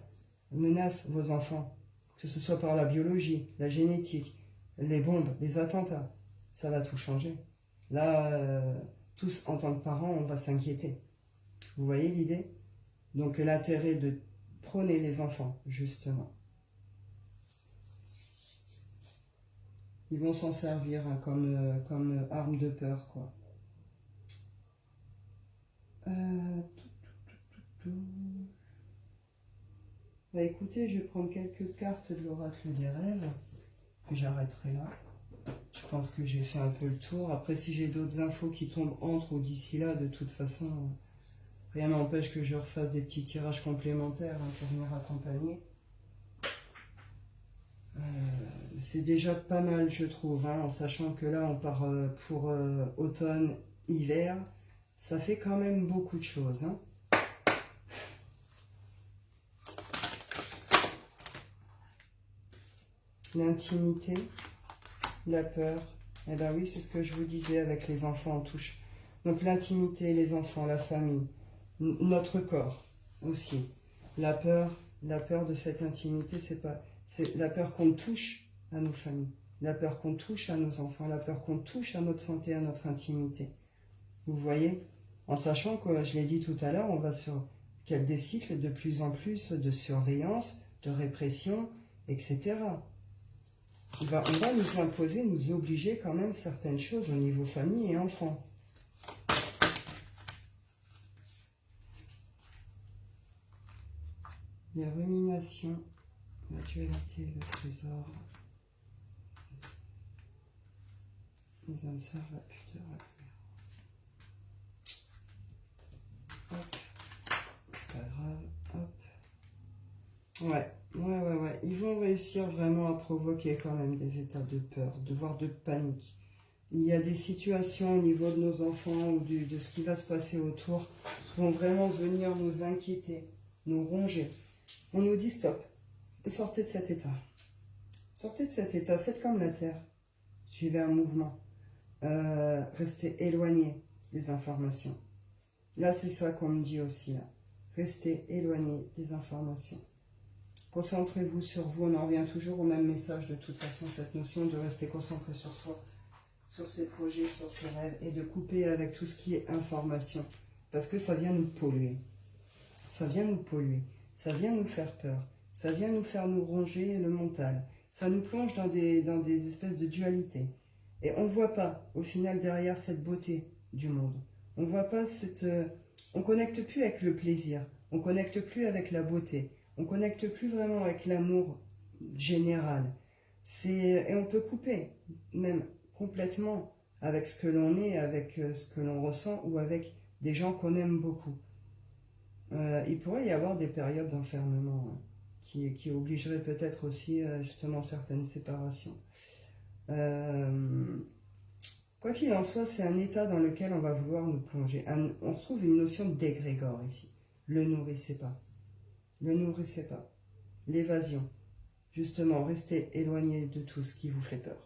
menace vos enfants, que ce soit par la biologie, la génétique, les bombes, les attentats, ça va tout changer. Là, tous en tant que parents, on va s'inquiéter. Vous voyez l'idée? Donc l'intérêt de prôner les enfants, justement. Ils vont s'en servir hein, comme arme de peur, quoi. Bah écoutez, je vais prendre quelques cartes de l'oracle des rêves, puis j'arrêterai là. Je pense que j'ai fait un peu le tour. Après, si j'ai d'autres infos qui tombent entre ou d'ici là, de toute façon, rien n'empêche que je refasse des petits tirages complémentaires hein, pour venir accompagner. C'est déjà pas mal, je trouve, hein, en sachant que là, on part pour automne, hiver. Ça fait quand même beaucoup de choses. Hein. L'intimité, la peur. Eh bien oui, c'est ce que je vous disais avec les enfants en touche. Donc l'intimité, les enfants, la famille, notre corps aussi. La peur de cette intimité, c'est la peur qu'on touche à nos familles, la peur qu'on touche à nos enfants, la peur qu'on touche à notre santé, à notre intimité. Vous voyez? En sachant que, je l'ai dit tout à l'heure, on va sur des cycles de plus en plus de surveillance, de répression, etc. On va nous imposer, nous obliger quand même certaines choses au niveau famille et enfants. Les ruminations, la dualité, le trésor, les âmes sœurs, la pudeur, la prière. réussir vraiment à provoquer quand même des états de peur, voire de panique. Il y a des situations au niveau de nos enfants ou de ce qui va se passer autour qui vont vraiment venir nous inquiéter, nous ronger. On nous dit stop, sortez de cet état. Sortez de cet état, faites comme la Terre. Suivez un mouvement. Restez éloigné des informations. Là, c'est ça qu'on me dit aussi. Là. Restez éloigné des informations. Concentrez-vous sur vous. On en revient toujours au même message de toute façon, cette notion de rester concentré sur soi, sur ses projets, sur ses rêves et de couper avec tout ce qui est information. Parce que ça vient nous polluer. Ça vient nous polluer. Ça vient nous faire peur. Ça vient nous faire nous ronger le mental. Ça nous plonge dans des espèces de dualité. Et on ne voit pas, au final, derrière cette beauté du monde. On ne voit pas cette... on ne connecte plus avec le plaisir. On ne connecte plus avec la beauté. On ne connecte plus vraiment avec l'amour général. Et on peut couper, même complètement, avec ce que l'on est, avec ce que l'on ressent, ou avec des gens qu'on aime beaucoup. Il pourrait y avoir des périodes d'enfermement hein, qui obligeraient peut-être aussi, justement, certaines séparations. Quoi qu'il en soit, c'est un état dans lequel on va vouloir nous plonger. On retrouve une notion d'égrégore ici. Le nourrissez pas. Le nourrissez pas. L'évasion. Justement, restez éloigné de tout ce qui vous fait peur.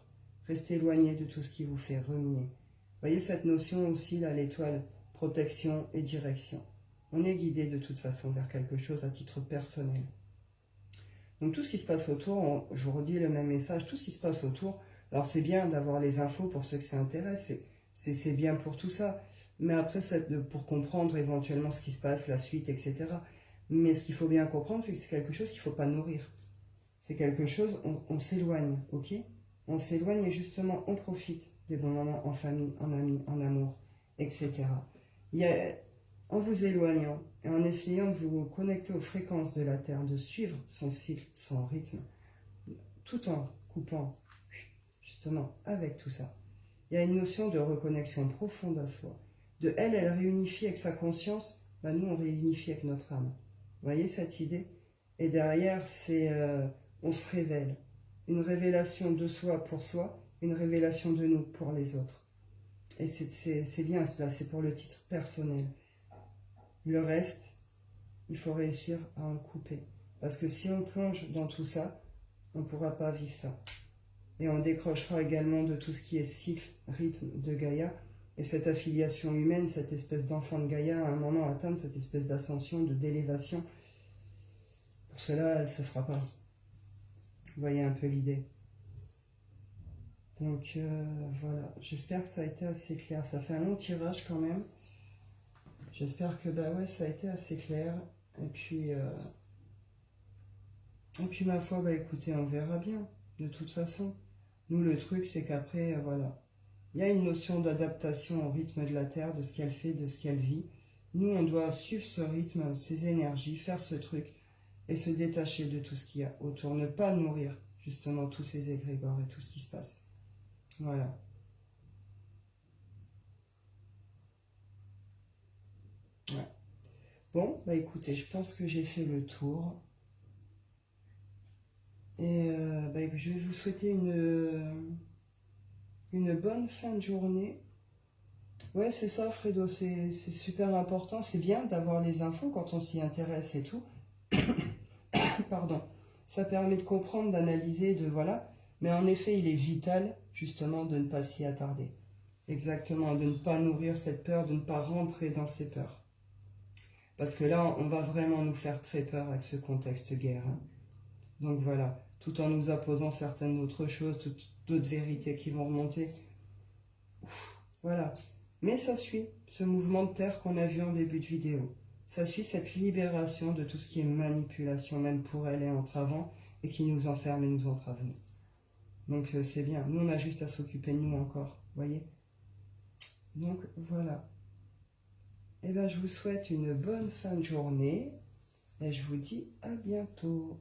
Restez éloigné de tout ce qui vous fait ruminer. Vous voyez cette notion aussi, là, l'étoile, protection et direction. On est guidé de toute façon vers quelque chose à titre personnel. Donc tout ce qui se passe autour, je vous redis le même message, tout ce qui se passe autour, alors c'est bien d'avoir les infos pour ceux que ça intéresse, c'est bien pour tout ça, mais après pour comprendre éventuellement ce qui se passe, la suite, etc. Mais ce qu'il faut bien comprendre, c'est que c'est quelque chose qu'il ne faut pas nourrir. C'est quelque chose, on s'éloigne, ok? On s'éloigne et justement on profite des bons moments en famille, en amis, en amour, etc. En vous éloignant et en essayant de vous connecter aux fréquences de la Terre, de suivre son cycle, son rythme, tout en coupant justement avec tout ça. Il y a une notion de reconnexion profonde à soi. Elle réunifie avec sa conscience, nous on réunifie avec notre âme. Vous voyez cette idée? Et derrière, on se révèle. Une révélation de soi pour soi, une révélation de nous pour les autres. Et c'est bien cela, c'est pour le titre personnel. Le reste, il faut réussir à en couper. Parce que si on plonge dans tout ça, on ne pourra pas vivre ça. Et on décrochera également de tout ce qui est cycle, rythme de Gaïa. Et cette affiliation humaine, cette espèce d'enfant de Gaïa, à un moment atteindre cette espèce d'ascension, d'élévation, pour cela, elle ne se fera pas. Vous voyez un peu l'idée. Donc voilà, j'espère que ça a été assez clair. Ça fait un long tirage quand même. J'espère que ça a été assez clair. Et puis ma foi, écoutez, on verra bien, de toute façon. Nous, le truc, c'est qu'après, voilà, il y a une notion d'adaptation au rythme de la Terre, de ce qu'elle fait, de ce qu'elle vit. Nous, on doit suivre ce rythme, ces énergies, faire ce truc et se détacher de tout ce qu'il y a autour. Ne pas nourrir, justement, tous ces égrégores et tout ce qui se passe. Voilà. Ouais. Bon, écoutez, je pense que j'ai fait le tour. Et je vais vous souhaiter une bonne fin de journée. Ouais, c'est ça, Fredo, c'est super important. C'est bien d'avoir les infos quand on s'y intéresse et tout. Pardon. Ça permet de comprendre, d'analyser, voilà. Mais en effet, il est vital, justement, de ne pas s'y attarder. Exactement, de ne pas nourrir cette peur, de ne pas rentrer dans ces peurs. Parce que là, on va vraiment nous faire très peur avec ce contexte guerre. Hein. Donc voilà, tout en nous apposant certaines autres choses, d'autres vérités qui vont remonter. Voilà. Mais ça suit ce mouvement de terre qu'on a vu en début de vidéo. Ça suit cette libération de tout ce qui est manipulation, même pour elle et entravant, et qui nous enferme et nous entrave nous. Donc c'est bien. Nous, on a juste à s'occuper de nous encore. Voyez? Donc voilà. Et je vous souhaite une bonne fin de journée. Et je vous dis à bientôt.